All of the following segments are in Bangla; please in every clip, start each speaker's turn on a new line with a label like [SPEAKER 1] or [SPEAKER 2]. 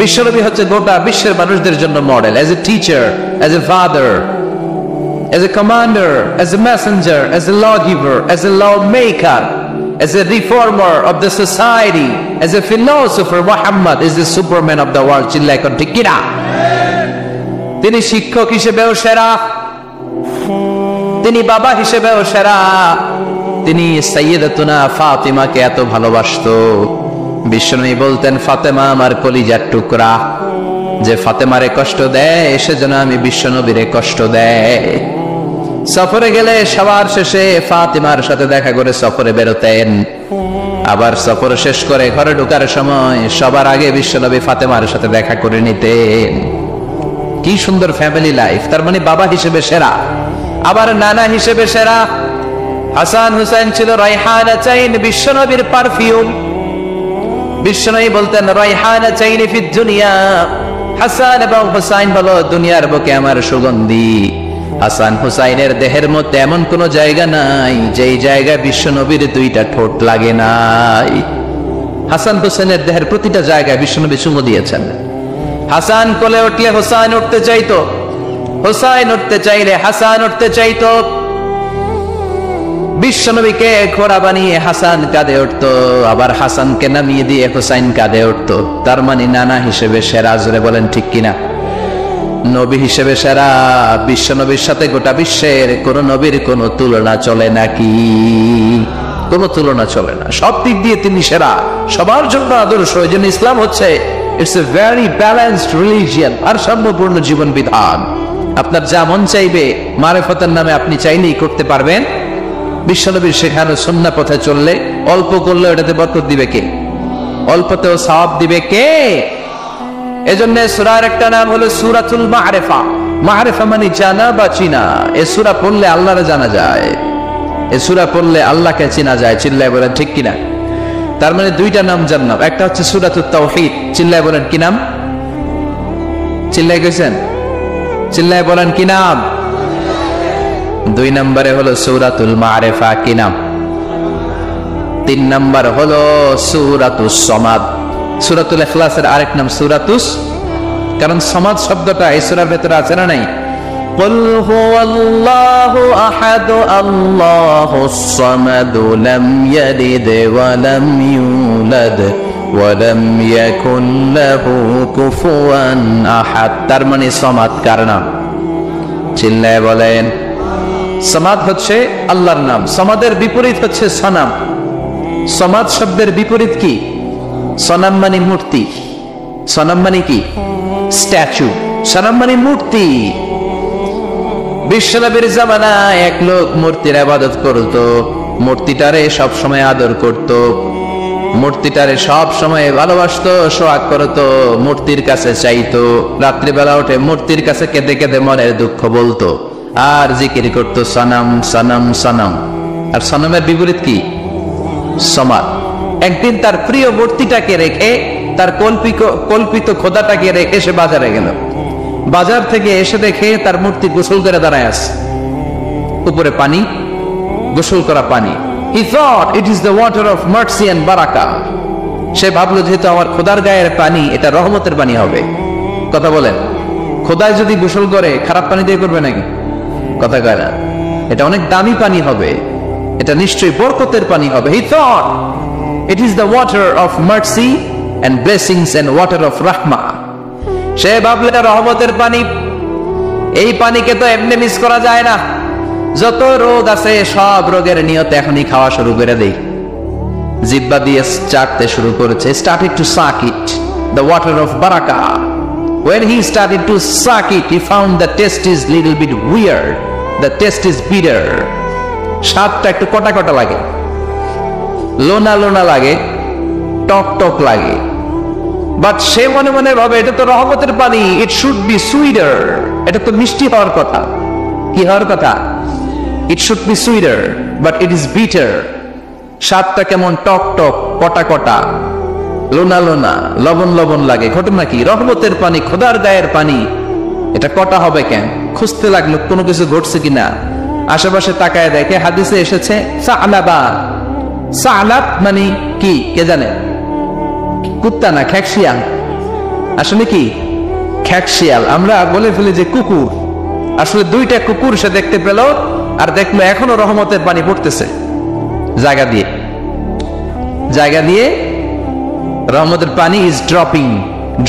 [SPEAKER 1] বিশ্বনবী হচ্ছে গোটা বিশ্বের মানুষদের জন্য model, as a teacher, as a father, as a commander, as a messenger, as a lawgiver, as a lawmaker, as a reformer of the society, as a philosopher. Muhammad is the superman of the world. চিল্লায় কোন ঠিক কিনা? তিনি শিক্ষক হিসেবেও সেরা, তিনি বাবা হিসেবেও সেরা। তিনি সাইয়্যিদাতুনা ফাতিমাকে এত ভালোবাসতো, বিশ্বনবী বলতেন ফাতেমা আমার কলিজার টুকরা, যে ফাতেমারে কষ্ট দেয় সেজন্য আমি বিশ্বনবীরে কষ্ট দেয়। সফরে গেলে সবার শেষে ফাতিমার সাথে দেখা করে সফরে বেরোতেন, আবার সফর শেষ করে ঘরে ঢোকার সময় সবার আগে বিশ্বনবী ফাতেমার সাথে দেখা করে নিতেন। কি সুন্দর ফ্যামিলি লাইফ। তার মানে বাবা হিসেবে সেরা, আবার নানা হিসেবে সেরা। হাসান হুসাইন ছিল রাইহানাতাইন, বিশ্বনবীর পারফিউম। বিশ্বনবী বলতেন রাইহানাতাইন ফিদ দুনিয়া, হাসান এবং হুসাইন হলো দুনিয়ার বুকে আমার সুগন্ধি। হাসান হুসাইনের দেহের মধ্যে এমন কোন জায়গা নাই যেই জায়গায় বিশ্বনবীর দুইটা ঠোঁট লাগে নাই। হাসান হুসাইনের দেহের প্রতিটা জায়গায় বিশ্বনবী চুমু দিয়েছেন। হাসান কোলে উঠলে হুসাইন উঠতে চাইতো, হুসাইন উঠতে চাইলে হাসান উঠতে চাইতো। বিশ্বনবীকে ঘোড়া বানিয়ে হাসান কাঁধে উঠতো, আবার হাসানকে নামিয়ে দিয়ে হুসাইন কাঁধে উঠতো। তার মানে নানা হিসেবে সেরা। জোরে বলেন ঠিক কিনা? নবী হিসেবে সেরা। বিশ্বনবীর সাথে গোটা বিশ্বের কোন নবীর কোন তুলনা চলে নাকি? কোন তুলনা চলে না। সব দিক দিয়ে তিনি সেরা, সবার জন্য আদর্শ। এই জন্য ইসলাম হচ্ছে it's a very balanced religion, ভারসাম্যপূর্ণ জীবন বিধান। আপনার যা মন চাইবে মারিফতের নামে আপনি চাইলেই করতে পারবেন। বিশ্বনবীর শেখানো সুন্নাহ পথে চললে অল্প করলে এটাতে বরকত দিবে কে? অল্পতেও সওয়াব দিবে কে? এজন্য সূরার একটা নাম হলো সূরাতুল মারিফা। মারিফা মানে জানা বা চিনা। এই সূরা পড়লে আল্লাহরে জানা যায়, এই সূরা পড়লে আল্লাহকে চেনা যায়। চিল্লায় বলেন ঠিক কিনা? তার মানে দুইটা নাম জানলাম, একটা হচ্ছে সূরাতুত তাওহীদ। চিল্লায় বলেন কি নাম? চিল্লায় কইছেন? চিল্লায় বলেন কি নাম? দুই নম্বরে হলো সূরাতুল মারিফা। কি নাম? তিন নম্বর হলো সূরাতুস সামাদ। সূরাতুল ইখলাসের আরেক নাম সূরাতুস, কারণ সামাদ শব্দটা এই সূরার ভিতরে আছে না নাই? কুল হুয়াল্লাহু আহাদ আল্লাহুস সামাদ লাম ইয়ালিদ ওয়া লাম ইউলাদ ওয়া লাম ইয়াকুল লাহু কুফুয়ান আহাদ। তার মানে সামাদ কার নাম? চিল্লায়ে বলেন। সামাদ হচ্ছে আল্লাহর নাম। সামাদের বিপরীত হচ্ছে সনাম। সামাদ শব্দের বিপরীত কি? সনাম মানে মূর্তি। সনাম মানে কি? স্ট্যাচু। সনাম মানে মূর্তি। বিশ্বনবীর জামানায় এক লোক মূর্তির ইবাদত করত, মূর্তিটারে সব সময় আদর করত, মূর্তিটারে সব সময় ভালোবাসতো, সোহাগ করত, মূর্তির কাছে চাইতো। রাত্রিবেলা উঠে মূর্তির কাছে কেঁদে কেঁদে মনের দুঃখ বলতো আর জিকির করতো সনাম সনাম সনাম। আর সনামের বিপরীত কি? সমাদ। একদিন তার প্রিয় মূর্তিটাকে রেখে, তার কল্পিত খোদাটাকে রেখে সে বাজারে গেল। বাজার থেকে এসে দেখে তার মূর্তি গোসল করে দাঁড়ায় আছে, উপরে পানি, গোসল করা পানি। He thought it is the water of mercy and barakah. সে ভাবলো যেহেতু আমার খোদার গায়ের পানি, এটা রহমতের পানি হবে। কথা বলেন, খোদায় যদি গোসল করে খারাপ পানি দিয়ে করবে নাকি? কথা কয় না। এটা অনেক দামি পানি হবে, এটা নিশ্চয়ই বরকতের পানি হবে। He thought it is the water of mercy and blessings and water of rahmah. সে ভাবলে এটা রহমতের পানি। এই পানিকে তো এমনি মিস করা যায় না। যত রোগ আছে সব রোগের নিয়তে এখনই খাওয়া শুরু করে দেই। জিহ্বা দিয়ে চাটতে শুরু করেছে। Started to suck it, the water of barakah. When he started to suck it, he found the taste is little bit weird. The taste is bitter. স্বাদটা একটু কটা কটা লাগে, লোনা লোনা লাগে, টক টক লাগে। বাট সে মনে মনে ভাবে এটা তো রহমতের পানি, ইট শুড বি সুইটার। এটা তো মিষ্টি হওয়ার কথা। কি হওয়ার কথা? It should be sweeter, but it is bitter. স্বাদটা কেমন টক টক, কটা কটা, লোনা লোনা, লবণ লবণ লাগে। ঘটনা কি? রহমতের পানি, খোদার গায়ের পানি, এটা কটা হবে কেন? খুঁজতে লাগলো কোনো কিছু ঘটছে কিনা। আশেপাশে তাকায় দেখে হাদিসে এসেছে সালাবা। সালাব মানে কি কে জানে? কুত্তা না, খ্যাকশিয়াল। আসলে কি খ্যাকশিয়াল, আমরা বলে ফেলি যে কুকুর, আসলে দুইটা কুকুর সে দেখতে পেল, আর দেখলো এখনো রহমতের পানি পড়তেছে জায়গা দিয়ে রহমতের পানি ইজ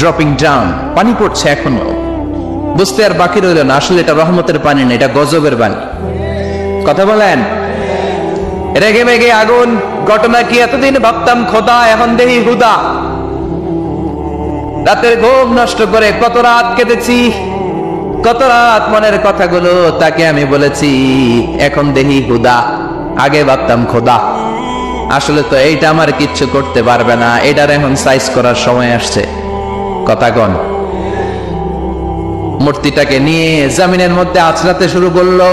[SPEAKER 1] ড্রপিং ডাউন, পানি পড়ছে এখনো। বুঝতে আর বাকি রইল না আসলে এটা রহমতের পানি না, এটা গজবের পানি। কথা বলেন, রেগে মেগে আগুন। ঘটনা কি, এতদিন ভাবতাম খোদা, এখন দেহি হুদা। রাতের ঘুম নষ্ট করে কত রাত কেটেছি, কত রাত মনের কথাগুলো তাকে আমি বলেছি, এখন দেহি হুদা। আগে ভাবতাম খোদা, আসলে তো এইটা আমার কিচ্ছু করতে পারবে না, এটার এখন সাইজ করার সময় আসছে। কথা কন। মূর্তিটাকে নিয়ে জমিনের মধ্যে আছড়াতে শুরু করলো,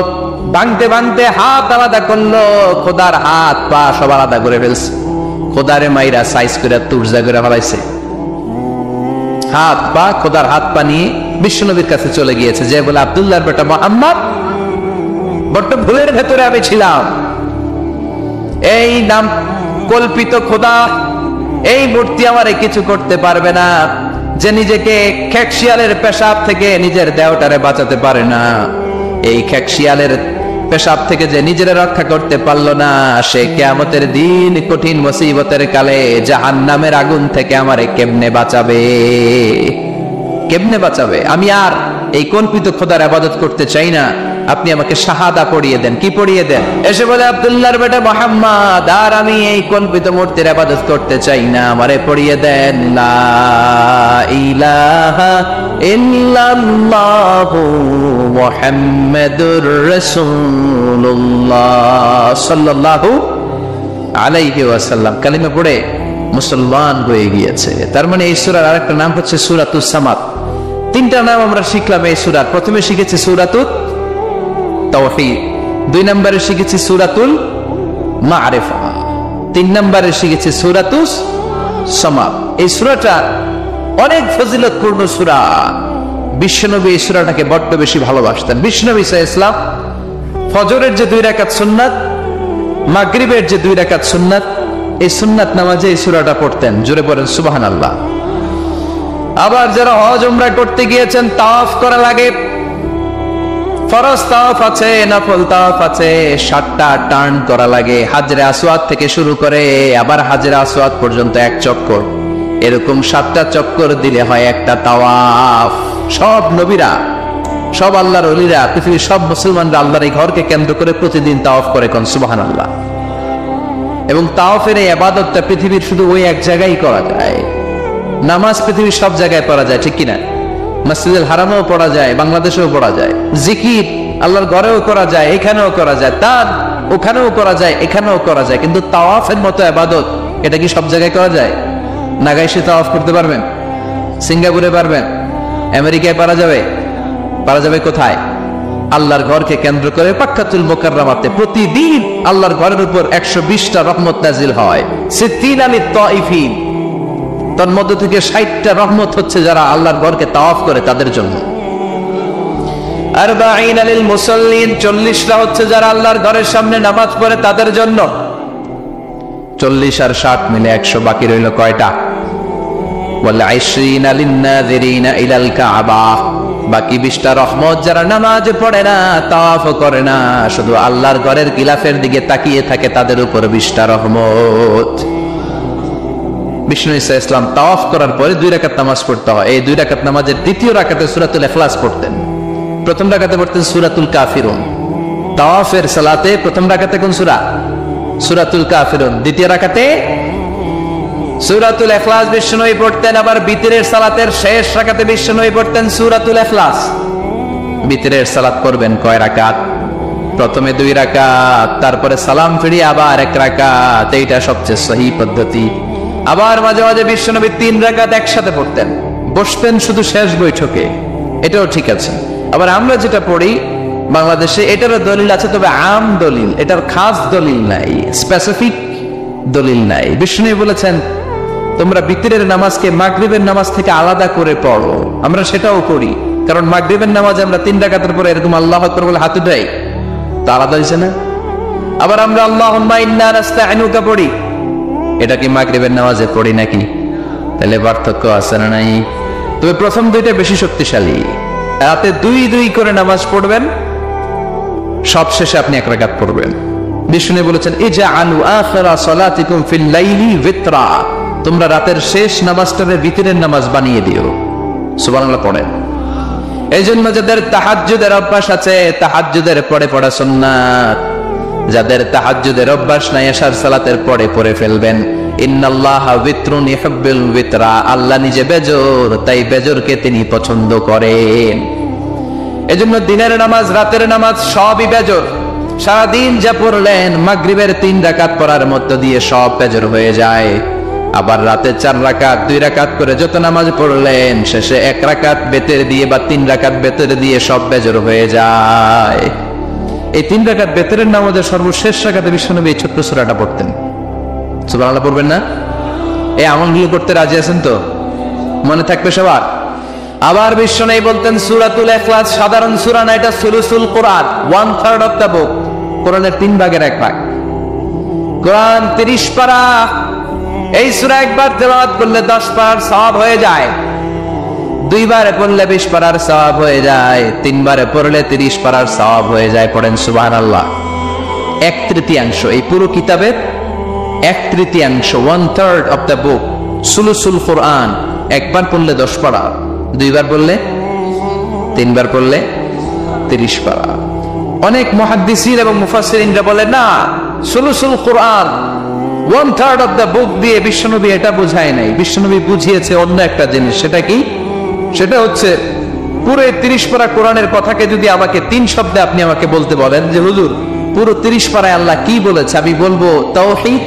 [SPEAKER 1] ভাঙতে ভাঙতে হাত আলাদা করলো, খোদার হাত পা সব আলাদা করে ফেলছে। খোদারে মাইরা সাইজ করে তুরজা করে ফেলাইছে। হাত পা, খোদার হাত পা নিয়ে বিশ্বনবীর কাছে চলে গিয়েছে, যে বলে আব্দুল্লাহর বেটা মুহাম্মদ, বড্ড ভুলের ভেতরে আমি ছিলাম। এই নাম কল্পিত খোদা, এই মূর্তি আমারে কিছু করতে পারবে না। যে নিজেকে খ্যাকশিয়ালের পেশাব থেকে নিজের দেহটারে বাঁচাতে পারে না, এই খ্যাকশিয়ালের পেশাব থেকে যে নিজের রক্ষা করতে পারলো না, সে কিয়ামতের দিন কঠিন মুসিবতের কালে জাহান্নামের আগুন থেকে আমারে কেমনে বাঁচাবে? আমি আর এই কল্পিত খোদার ইবাদত করতে চাই না, আপনি আমাকে শাহাদা পড়িয়ে দেন। কি পড়িয়ে দেন? এসে বলে আব্দুল্লাহর বেটা মুহাম্মদ, আর আমি এই কল্পিত মূর্তির ইবাদত করতে চাই না, আমারে পড়িয়ে দেন লা ইলাহা ইল্লাল্লাহু মুহাম্মাদুর রাসূলুল্লাহ সাল্লাল্লাহু আলাইহি ওয়াসাল্লাম। কালিমা পড়ে মুসলমান হয়ে গিয়েছে। তার মানে এই সূরার আরেকটা নাম হচ্ছে সূরাতুস সামাদ। তিনটা নাম আমরা শিখলাম এই সূরার। প্রথমে শিখেছি সূরাতুত তাওহীদ, 2 নম্বরে শিখেছি সূরাতুল মা'রিফা, 3 নম্বরে শিখেছি সূরাতুস সামাদ। এই সূরাটা অনেক ফজিলতপূর্ণ সূরা। বিশ্বনবী এই সূরাটাকে বড্ড বেশি ভালোবাসতেন। বিশ্বনবী সাল্লাল্লাহু আলাইহি ওয়াসাল্লাম ফজরের যে 2 রাকাত সুন্নাত, মাগরিবের যে 2 রাকাত সুন্নাত, এই সুন্নাত নামাজে এই সূরাটা পড়তেন। জোরে পড়েন সুবহানাল্লাহ। আবার যারা হজ উমরা করতে গিয়েছেন, তাওয়াফ করা লাগে, ফরজ তাওয়াফ আছে, নফল তাওয়াফ আছে, 7টা টার্ন করা লাগে। হাজরে আসওয়াদ থেকে শুরু করে আবার হাজরে আসওয়াদ পর্যন্ত 1 চক্কর, এরকম 7টা চক্কর দিলে হয় একটা তাওয়াফ। সব নবীরা, সব আল্লাহর ওলিরা, পৃথিবীর সব মুসলমানরা আল্লাহর এই ঘরকে কেন্দ্র করে প্রতিদিন তাওয়াফ করে। কোন সুবহানাল্লাহ। এবং তাওয়াফের এই ইবাদতটা পৃথিবীর শুধু ওই এক জায়গায় করা যায়। নামাজ পৃথিবীর সব জায়গায় পড়া যায়, ঠিক কিনা? মসজিদুল হারামেও পড়া যায়, বাংলাদেশেও পড়া যায়। জিকির আল্লাহর ঘরেও করা যায়, এখানেও করা যায়। তার ওখানেও করা যায়, এখানেও করা যায়। কিন্তু তাওয়াফের মতো ইবাদত, এটা কি সব জায়গায় করা যায়? নাগাইশে তাওয়াফ করতে পারবেন? সিঙ্গাপুরে পারবেন? আমেরিকায় পারা যাবে? পারা যাবে কোথায়? আল্লাহর ঘরকে কেন্দ্র করে মাক্কাতুল মুকাররমাতে প্রতিদিন আল্লাহর ঘরের উপর 120টা রহমত নাজিল হয়। 60 লিত তাইফিন, তার মধ্যে থেকে 60টা রহমত হচ্ছে যারা আল্লাহর ঘরকে তাওয়াফ করে তাদের জন্য। 40 লিল মুসাল্লিন, 40টা হচ্ছে যারা আল্লাহর ঘরের সামনে নামাজ পড়ে তাদের জন্য। 40 আর 60 মিলে 100, বাকি রইল কয়টা? ওয়াল 20 লিন নাযিরিনা ইলাল কাবা, বাকি 20টা রহমত যারা নামাজ পড়ে না, তাওয়াফ করে না, শুধু আল্লাহর ঘরের গিলাফের দিকে তাকিয়ে থাকে, তাদের উপর 20টা রহমত। বিষ্ণু ঈসা ইসলাম তাওয়াফ করার পরে 2 রাকাত নামাজ পড়তে হয়। এই 2 রাকাত নামাজের দ্বিতীয় রাকাতে সূরাতুল ইখলাস পড়তেন, প্রথম রাকাতে পড়তেন সূরাতুল কাফিরুন। তাওয়াফের সালাতে প্রথম রাকাতে কোন সূরা? সূরাতুল কাফিরুন। দ্বিতীয় রাকাতে সূরাতুল ইখলাস বিষ্ণুই পড়তেন। আবার বিতরের সালাতের শেষ রাকাতে বিষ্ণুই পড়তেন সূরাতুল ইখলাস। বিতরের সালাত পড়বেন কয় রাকাত? প্রথমে 2 রাকাত, তারপরে সালাম ফিরিয়ে আবার 1 রাকাত। এইটা সবচেয়ে সহি পদ্ধতি। আবার মাঝে মাঝে বিশ্বনবী 3 রাকাত একসাথে পড়তেন, বসতেন শুধু শেষ বৈঠকে, এটাও ঠিক আছে। আবার আমরা যেটা পড়ি বাংলাদেশে, এটারও দলিল আছে, তবে আম দলিল, এটার খাস দলিল নাই, স্পেসিফিক দলিল নাই। বিষ্ণু বলেছেন তোমরা বিতরের নামাজকে মাগরিবের নামাজ থেকে আলাদা করে পড়ো। আমরা সেটাও করি, কারণ মাগরিবের নামাজ আমরা 3 রাকাতের পরে এরকম আল্লাহু আকবার বলে হাত উঠাই, তা আলাদা হয়েছে না? আবার আমরা আল্লাহুম্মা ইন্না নাস্তাইনুকা পড়ি, এটা কি মাগরিবের নামাজে পড়ি নাকি? তাহলে পার্থক্য আছে না নাই? তবে প্রথম দুইটা বেশি শক্তিশালী। রাতে দুই দুই করে নামাজ পড়বেন, সব শেষে আপনি এক রাকাত পড়বেন। বিষ্ণু বলেছেন ইজআলু আখিরা সালাতিকুম ফিল লাইলি বিতরা, তোমরা রাতের শেষ নামাজটাকে বিতরের নামাজ বানিয়ে দিও। সুবহানাল্লাহ পড়েন। এই জন্য যাদের তাহাজ্জুদের অভ্যাস আছে, তাহাজ্জুদের পরে পড়া সুন্নাত। যাদের তাহাজ্জুদের অভ্যাস নাই, এশার সালাতের পরে পড়ে ফেলবেন। ইন্নাল্লাহা বিতরুন ইউহিব্বুল বিতরা, আল্লাহ নিজে বেজর, তাই বেজরকে তিনি পছন্দ করেন। এজন্য দিনের নামাজ, রাতের নামাজ সবই বেজর। সারাদিন যা পড়লেন মাগরিবের 3 রাকাত পড়ার মধ্য দিয়ে সব বেজর হয়ে যায়। আবার রাতে 4 রাকাত 2 রাকাত করে যত নামাজ পড়লেন, শেষে 1 রাকাত বেতের দিয়ে বা 3 রাকাত বেতের দিয়ে সব বেজর হয়ে যায়। এই 3 রাকাত বেতের নামাজের সর্বশেষ রাকাতে বিশ্বনবী এই ছোট্ট সূরাটা পড়তেন। সুবহানাল্লাহ পড়বেন না? এই আমলগুলো করতে রাজি আছেন তো? মনে থাকবে সবার? আবার বিশ্বনবী বলতেন সূরাতুল ইখলাস সাধারণ সূরা না, এটা সুলুসুল কোরআন, 1/3 অফ দ্য বুক। কোরআনের 3 ভাগের 1 ভাগ। কোরআন 30 পারা। এই সূরা একবার তেলাওয়াত করলে 10 পারার সওয়াব হয়ে যায়, 2 বারে পড়লে 20 পারার সওয়াব হয়ে যায়, 3 বারে পড়লে 30 পারার সওয়াব হয়ে যায়। পড়েন সুবহানাল্লাহ। 1/3 এই পুরো কিতাবের 1/3, 1/3 অফ দ্য বুক সুলুসুল কোরআন। একবার পড়লে 10 পারা, 2 বার পড়লে 3 বার পড়লে 30 পারা। অনেক মুহাদ্দিসিন এবং মুফাসসিরিনরা বলে না, সুলুসুল কোরআন 1/3 অফ দ্য বুক দিয়ে বিশ্বনবী এটা বুঝায় নাই। বিশ্বনবী বুঝিয়েছে অন্য একটা জিনিস। সেটা কি? সেটা হচ্ছে পুরো 30 পারা কোরআনের কথাকে যদি আমাকে 3 শব্দে আপনি আমাকে বলতে বলেন যে হুজুর পুরো 30 পারায় আল্লাহ কি বলেছে, আমি বলবো তাওহীদ,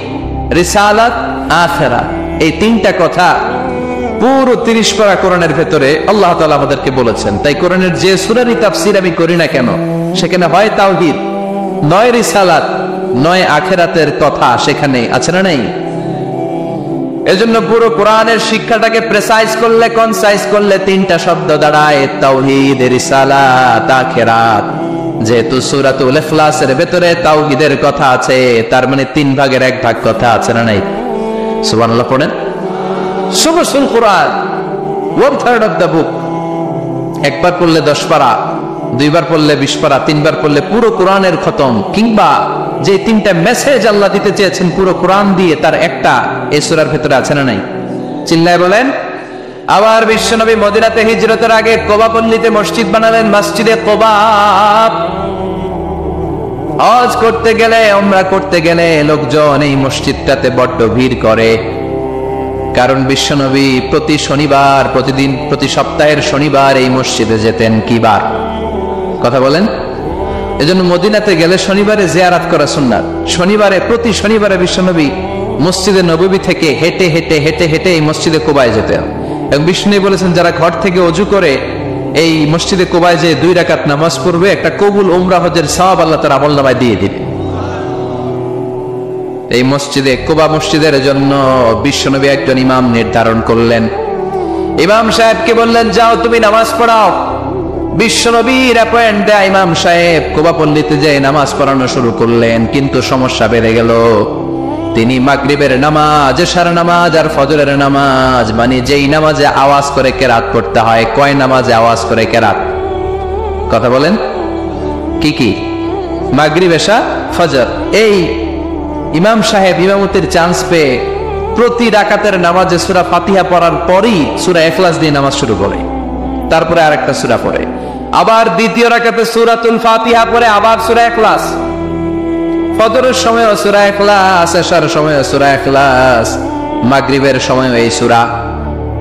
[SPEAKER 1] রিসালাত, আখিরাত। এই 3টা কথা পুরো 30 পারা কোরআনের ভেতরে আল্লাহ তাআলা আমাদেরকে বলেছেন। তাই কোরআনের যে সূরারই তাফসীর আমি করি না কেন, সেখানে হয় তাওহীদ, নয় রিসালাত, নয় আখিরাতের কথা সেখানে আছে না নাই? এজন্য পুরো কোরআনের শিক্ষাটাকে প্রেসাইজ করলে, কনসাইজ করলে 3টা শব্দ দাঁড়ায়, তাওহীদ, রিসালাত, আখিরাত। যেহেতু সূরাতুল ইখলাসের ভেতরে তাওহীদের কথা আছে, তার মানে 3 ভাগের 1 ভাগ কথা আছে না নাই? সুবহানাল্লাহ পড়েন। সুলুসুল কোরআন 1/3 অফ দ্য বুক। একবার পড়লে 10 পারা, 2 বার পড়লে 20 পারা, 3 বার পড়লে পুরো কোরআনের খতম। কিংবা যে 3টা মেসেজ আল্লাহ দিতে চেয়েছেন পুরো কোরআন দিয়ে, তার একটা এই সূরার ভেতরে আছে না নাই? চিল্লায় বলেন। আবার বিশ্বনবী মদিনাতে হিজরতের আগে কোবা পল্লীতে মসজিদ বানালেন, মসজিদে কোবা। হজ করতে গেলে, উমরা করতে গেলে লোকজন এই মসজিদটাতে বড্ড ভিড় করে। কারণ বিশ্বনবী প্রতি শনিবার, প্রতিদিন, প্রতি সপ্তাহের শনিবার এই মসজিদে যেতেন। কি বার? কথা বলেন। এজন্য মদিনাতে গেলে শনিবারে জিয়ারত করা সুন্নাত। শনিবারে, প্রতি শনিবারে বিশ্বনবী মসজিদে নববী থেকে হেঁটে হেঁটে হেঁটে হেঁটে এই মসজিদে কোবায় যেতেন। এবং বিষ্ণু বলেছেন যারা ঘর থেকে ওযু করে এই মসজিদে কোবায় যে 2 রাকাত নামাজ পড়বে, একটা কবুল উমরা হজের সওয়াব আল্লাহ তার আমলনামায় দিয়ে দিবে। এই মসজিদে, কোবা মসজিদের জন্য বিশ্বনবী একজন ইমাম নির্ধারণ করলেন। ইমাম সাহেবকে বললেন যাও তুমি নামাজ পড়াও। বিশ্বনবীর অ্যাপয়েন্ট দেয়া ইমাম সাহেব কোবা পল্লীতে যে নামাজ পড়ানো শুরু করলেন। কিন্তু সমস্যা বেড়ে গেল। তিনি মাগরিবের নামাজ, এশার নামাজ আর ফজরের নামাজ, মানে যেই নামাজে আওয়াজ করে কেরাত পড়তে হয়, কয় নামাজে আওয়াজ করে কেরাত? কথা বলেন। কি কি? মাগরিব, এশা, ফজর। এই ইমাম সাহেব ইমামতির চান্স পেয়ে প্রতি রাকাতের নামাজে সূরা ফাতিহা পড়ার পরই সূরা ইখলাস দিয়ে নামাজ শুরু করে, তারপরে আরেকটা সূরা পড়ে, আবার দ্বিতীয় রাকাতে সূরাতুল ফাতিহা পড়ে, আবার সূরা ইখলাস। ফজরের সময় সূরা ইখলাস, এশার সময় সূরা ইখলাস, মাগরিবের সময় এই সূরা।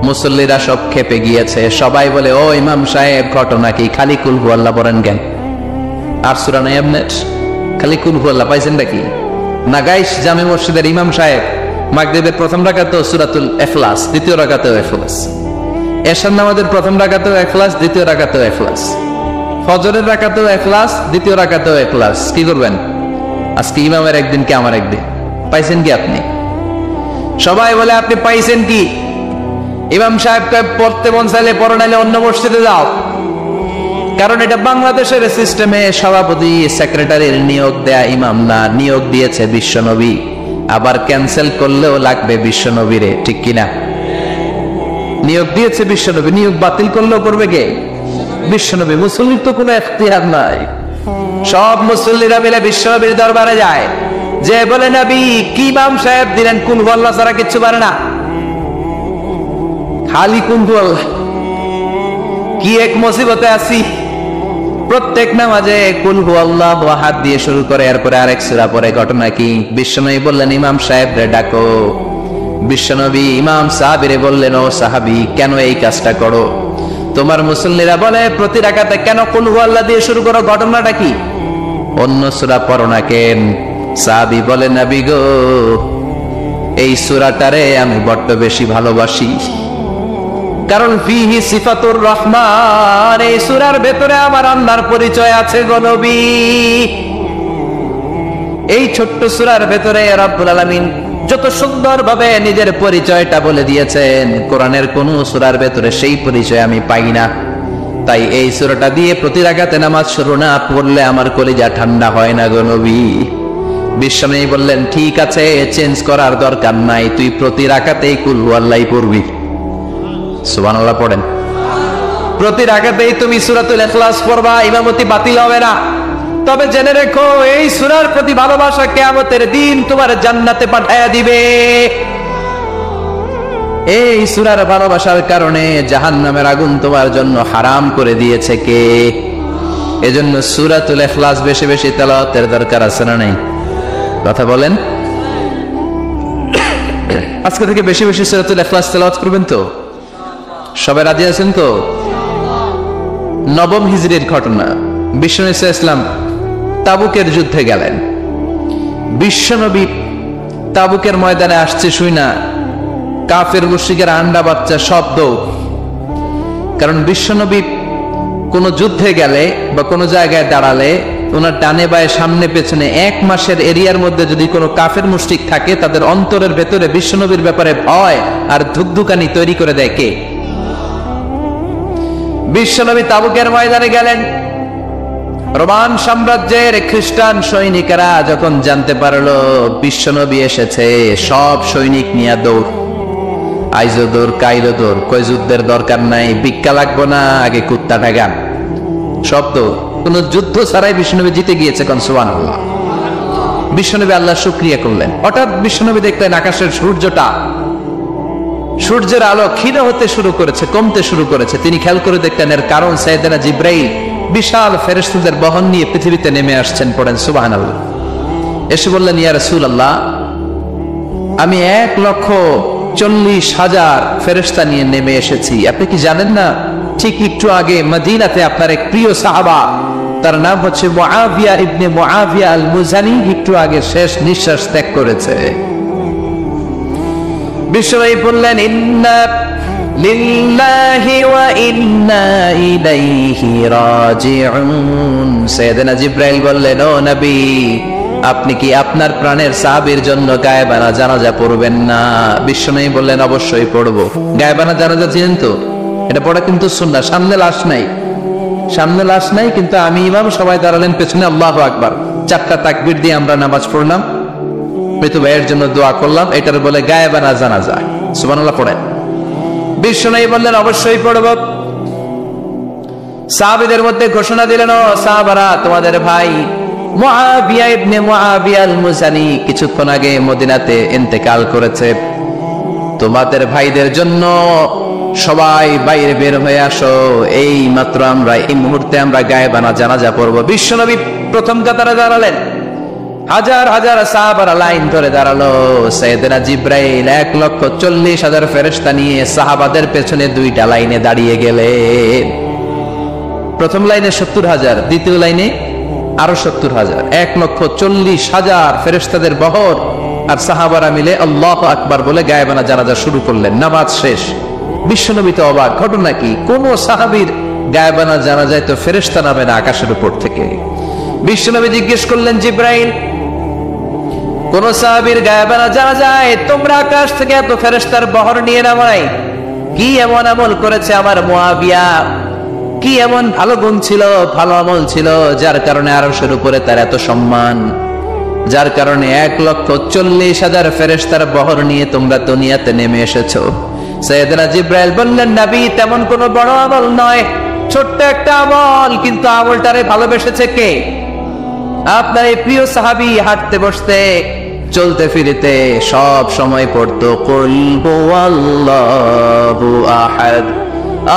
[SPEAKER 1] মুসল্লিরা সব খেপে গিয়েছে। সবাই বলে ও ইমাম সাহেব ঘটনা কি? খালি কুল হুয়াল্লাহ পড়েন কেন? আর সূরা নাই আপনার? খালি কুল হুয়াল্লাহ পাইছেন নাকি? না গাইস, জামে মসজিদের ইমাম সাহেব মাগরিবের প্রথম রাকাতেও সূরাতুল ইখলাস, দ্বিতীয় রাকাতেও ইখলাস, এশার নামাজের প্রথম রাকাতেও ইখলাস, দ্বিতীয় রাকাতেও ইখলাস, ফজরের রাকাতেও ইখলাস, দ্বিতীয় রাকাতেও ইখলাস। কি করবেন? আজকে ইমামের একদিন কি আমার একদিন। পাইছেন কি আপনি? সবাই বলে আপনি পাইছেন কি? ইমাম সাহেবকে পড়তে মন চাইলে পড়ো, নাইলে অন্য মসজিদে যাও। কারণ এটা বাংলাদেশের সিস্টেমে সভাপতি সেক্রেটারির নিয়োগ দেয়া ইমাম না, নিয়োগ দিয়েছে বিশ্বনবী। আবার ক্যান্সেল করলেও লাগবে বিশ্বনবীরে, ঠিক কিনা? নিয়োগ দিয়েছে বিশ্বনবী, নিয়োগ বাতিল করলেও করবে কে? বিশ্বনবী। মুসল্লির তো কোনো এখতিয়ার নাই। সব মুসল্লিরা মিলে বিশ্বনবীর দরবারে যায়, যে বলে নবী কি ইমাম সাহেব দিলেন, কুল হু আল্লাহ ছাড়া কিচ্ছু পারে না, খালি কুল হু আল্লাহ, কি এক মুসিবতে আছি। প্রত্যেক নামাজে কুল হু আল্লাহ হাত দিয়ে শুরু করে, এরপরে আরেক সূরা পড়ে। ঘটনা কি? বিশ্বনবী বললেন ইমাম সাহেব রে ডাকো। বিশ্বনবী ইমাম সাহাবীরে বললেন, ও সাহাবী কেন এই কাজটা করো? তোমার মুসল্লিরা বলে প্রতি রাকাতে কেন কুল হু আল্লাহ দিয়ে শুরু করো, ঘটনাটা কি? অন্য সূরা পড়ো না কেন? সাহাবী বলে নবী গো, এই সূরাটারে আমি বড্ড বেশি ভালোবাসি, কারণ ফিহি সিফাতুর রহমান, এই সূরার ভেতরে আমার আল্লাহর পরিচয় আছে গো নবী। এই ছোট্ট সূরার ভেতরে রব্বুল আলামিন যত সুন্দরভাবে নিজের পরিচয়টা বলে দিয়েছেন, কোরআনের কোন সূরার ভেতরে সেই পরিচয় আমি পাই না। তাই এই সূরাটা দিয়ে প্রতি রাকাতে নামাজ শুরু না পড়লে আমার কলিজা ঠান্ডা হয় না গো নবী। বিশ্বনবী বললেন ঠিক আছে, চেঞ্জ করার দরকার নাই, তুই প্রতি রাকাতেই কুল হু আল্লাহ পড়বি। সুবহানাল্লাহ পড়েন। প্রতি রাকাতেই তুমি সূরাতুল ইখলাস পড়বা, ইমামতি বাতিল হবে না। তবে জেনে রেখো এই সূরার প্রতি ভালোবাসা কিয়ামতের দিন তোমার জান্নাতে পাঠায়া দিবে। এই সূরার ভালোবাসার কারণে জাহান্নামের আগুন তোমার জন্য হারাম করে দিয়েছে কে? এজন্য সূরাতুল ইখলাস বেশি বেশি তেলাওয়াতের দরকার আছে না নাই? কথা বলেন। আজকে থেকে বেশি বেশি সূরাতুল ইখলাস তেলাওয়াত করবেন তো? সবাই রাজি আছেন তো? নবম হিজরির ঘটনা, বিশ্বনবী সাল্লাল্লাহু আলাইহি ওয়াসাল্লাম তাবুকের যুদ্ধে গেলেন। বিশ্বনবী তাবুকের ময়দানে আসছে শুই না কাফের মুশরিকের আন্ডা বাচ্চা শব্দ। কারণ বিশ্বনবী কোন যুদ্ধে গেলে বা কোন জায়গায় দাঁড়ালে ওনার ডানে বায়ে সামনে পেছনে 1 মাসের এরিয়ার মধ্যে যদি কোনো কাফের মুশরিক থাকে, তাদের অন্তরের ভেতরে বিশ্বনবীর ব্যাপারে ভয় আর ধুকধুকানি তৈরি করে দেয় কে? বিশ্বনবী তাবুকের ময়দানে গেলেন। রোমান সাম্রাজ্যের খ্রিস্টান সৈনিকেরা যখন জানতে পারলো বিশ্বনবী এসেছে, সব সৈনিক নিয়ে দৌড়, আইজো দৌড় কাইরো দৌড়, কই যুদ্ধের দরকার নাই, ভিক্ষা লাগবো না, আগে কুত্তাটা গান, সব দৌড়। কোন যুদ্ধ ছাড়াই বিশ্বনবী জিতে গিয়েছে। কোন সুবহানাল্লাহ। বিশ্বনবী আল্লাহর শুকরিয়া করলেন। হঠাৎ বিশ্বনবী দেখলেন আকাশের সূর্যের আলো ক্ষীণ হতে শুরু করেছে, কমতে শুরু করেছে। তিনি খেয়াল করে দেখলেন এর কারণ সাইয়েদনা জিবরাইল বিশাল ফেরেশতাদের বহন নিয়ে পৃথিবীতে নেমে আসছেন। পড়েন সুবহানাল্লাহ। এসে বললেন ইয়া রাসূলুল্লাহ, আমি 1,40,000 ফেরেশতা নিয়ে নেমে এসেছি। আপনি কি জানেন না ঠিক একটু আগে মদিনাতে আপনার এক প্রিয় সাহাবা, তার নাম হচ্ছে মুআবিয়া ইবনে মুআবিয়া আল মুজানি, একটু আগে শেষ নিঃশ্বাস ত্যাগ করেছে। বিশ্বনবী বললেন ইন্না লিল্লাহি ওয়া ইন্না ইলাইহি রাজিউন। সাইয়েদনা জিবরাইল বললেন ও নবী, আপনি কি আপনার প্রাণের সাহাবীর জন্য গায়েবানা জানাজা পড়বেন না? বিশ্বনবী বললেন অবশ্যই পড়বো। গায়েবানা জানাজা চিনেন তো? এটা পড়া কিন্তু সুন্নাহ। সামনে লাশ নাই, কিন্তু আমি ইমাম, সবাই দাঁড়ালেন পেছনে, আল্লাহু আকবার, 4টা তাকবীর দিয়ে আমরা নামাজ পড়লাম, মৃত ভাইয়ের জন্য দোয়া করলাম, এটার বলে গায়েবানা জানাজা। সুবহানাল্লাহ পড়েন। বিশ্বনবী বললেন অবশ্যই পড়ব। সাহাবীদের মধ্যে ঘোষণা দিলেন, ও সাহাবারা, তোমাদের ভাই মুআবিয়া ইবনে মুআবিয়া আল মুজানি কিছুক্ষণ আগে মদিনাতে ইন্তেকাল করেছে। তোমাদের ভাইদের জন্য সবাই বাইরে বের হয়ে আসো, এই মাত্র আমরা এই মুহূর্তে আমরা গায়েবানা জানাজা পড়ব। বিশ্বনবী প্রথম কাতারে দাঁড়ালেন, হাজার হাজার সাহাবারা লাইন ধরে দাঁড়ালো। সাইয়েদনা জিবরাইল 1,40,000 ফেরেশতা নিয়ে সাহাবাদের পেছনে 2টা লাইনে দাঁড়িয়ে গেলেন। প্রথম লাইনে 70,000, দ্বিতীয় লাইনে আরো 70,000, 1,40,000 ফেরেশতাদের বহর। আর সাহাবারা মিলে আল্লাহু আকবার বলে গায়েবানা জানাজা শুরু করলেন। নামাজ শেষ। বিশ্বনবী তো অবাক, ঘটনা কি? কোন সাহাবীর গায়েবানা জানাজায় তো ফেরেশতা নামে না আকাশের উপর থেকে। বিশ্বনবী জিজ্ঞেস করলেন জিবরাইল, কোন সাহাবীর গায়েবানা জানাজায় তোমরা আকাশ থেকে এত ফেরেশতার বহর নিয়ে নামাই? কি এমন আমল করেছে আমার মুআবিয়া? কি এমন ভালো গুণ ছিল, ভালো আমল ছিল, যার কারণে আরশের উপরে তার এত সম্মান, যার কারণে 1,40,000 ফেরেশতার বহর নিয়ে তোমরা দুনিয়াতে নেমে এসেছো? সাইয়েদনা জিব্রাইল বললেন, নবী তেমন কোনো বড় আমল নয়, ছোট্ট একটা আমল, কিন্তু আমলটারে ভালোবেসেছে কে? আপনার এই প্রিয় সাহাবী হাঁটতে বসতে চলতে ফিরিতে সব সময় পড়তো কুল হুয়াল্লাহু আহাদ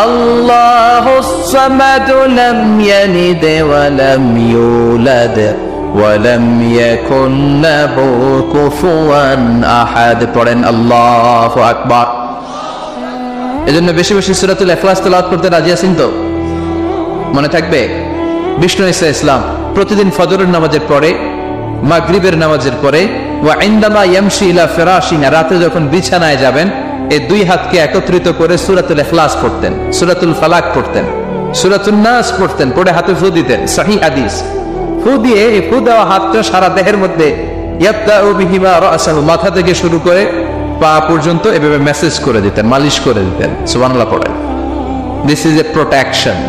[SPEAKER 1] আল্লাহুস সামাদ লাম ইয়ালিদ ওয়া লাম ইউলাদ ওয়া লাম ইয়াকুন লাহু কুফুয়ান আহাদ। পড়েন আল্লাহু আকবার। এজন্য বেশি বেশি সূরাতুল ইখলাস তেলাওয়াত করতে রাজি আছেন তো? মনে থাকবে? বিষ্ণু ঈসা ইসলাম প্রতিদিন ফজরের নামাজের পরে, মাগরিবের নামাজের পরে, ওয়া ইনদামা ইয়ামশি ইলা ফিরাশিনা, রাতে যখন বিছানায় যাবেন, এই দুই হাতকে একত্রিত করে সূরাতুল ইখলাস পড়তেন, সূরাতুল ফালাক পড়তেন, সূরাতুন নাস পড়তেন, পড়ে হাতে ফু দিতেন। সহিহ হাদিস। ফু দিয়ে এই ফু দেওয়া হাতটা সারা দেহের মধ্যে ইয়াবদাউ বিহিমা রাসাহু, মাথা থেকে শুরু করে পা পর্যন্ত এভাবে মেসেজ করে দিতেন, মালিশ করে দিতেন। সুবহানাল্লাহ পড়েন। This is a protection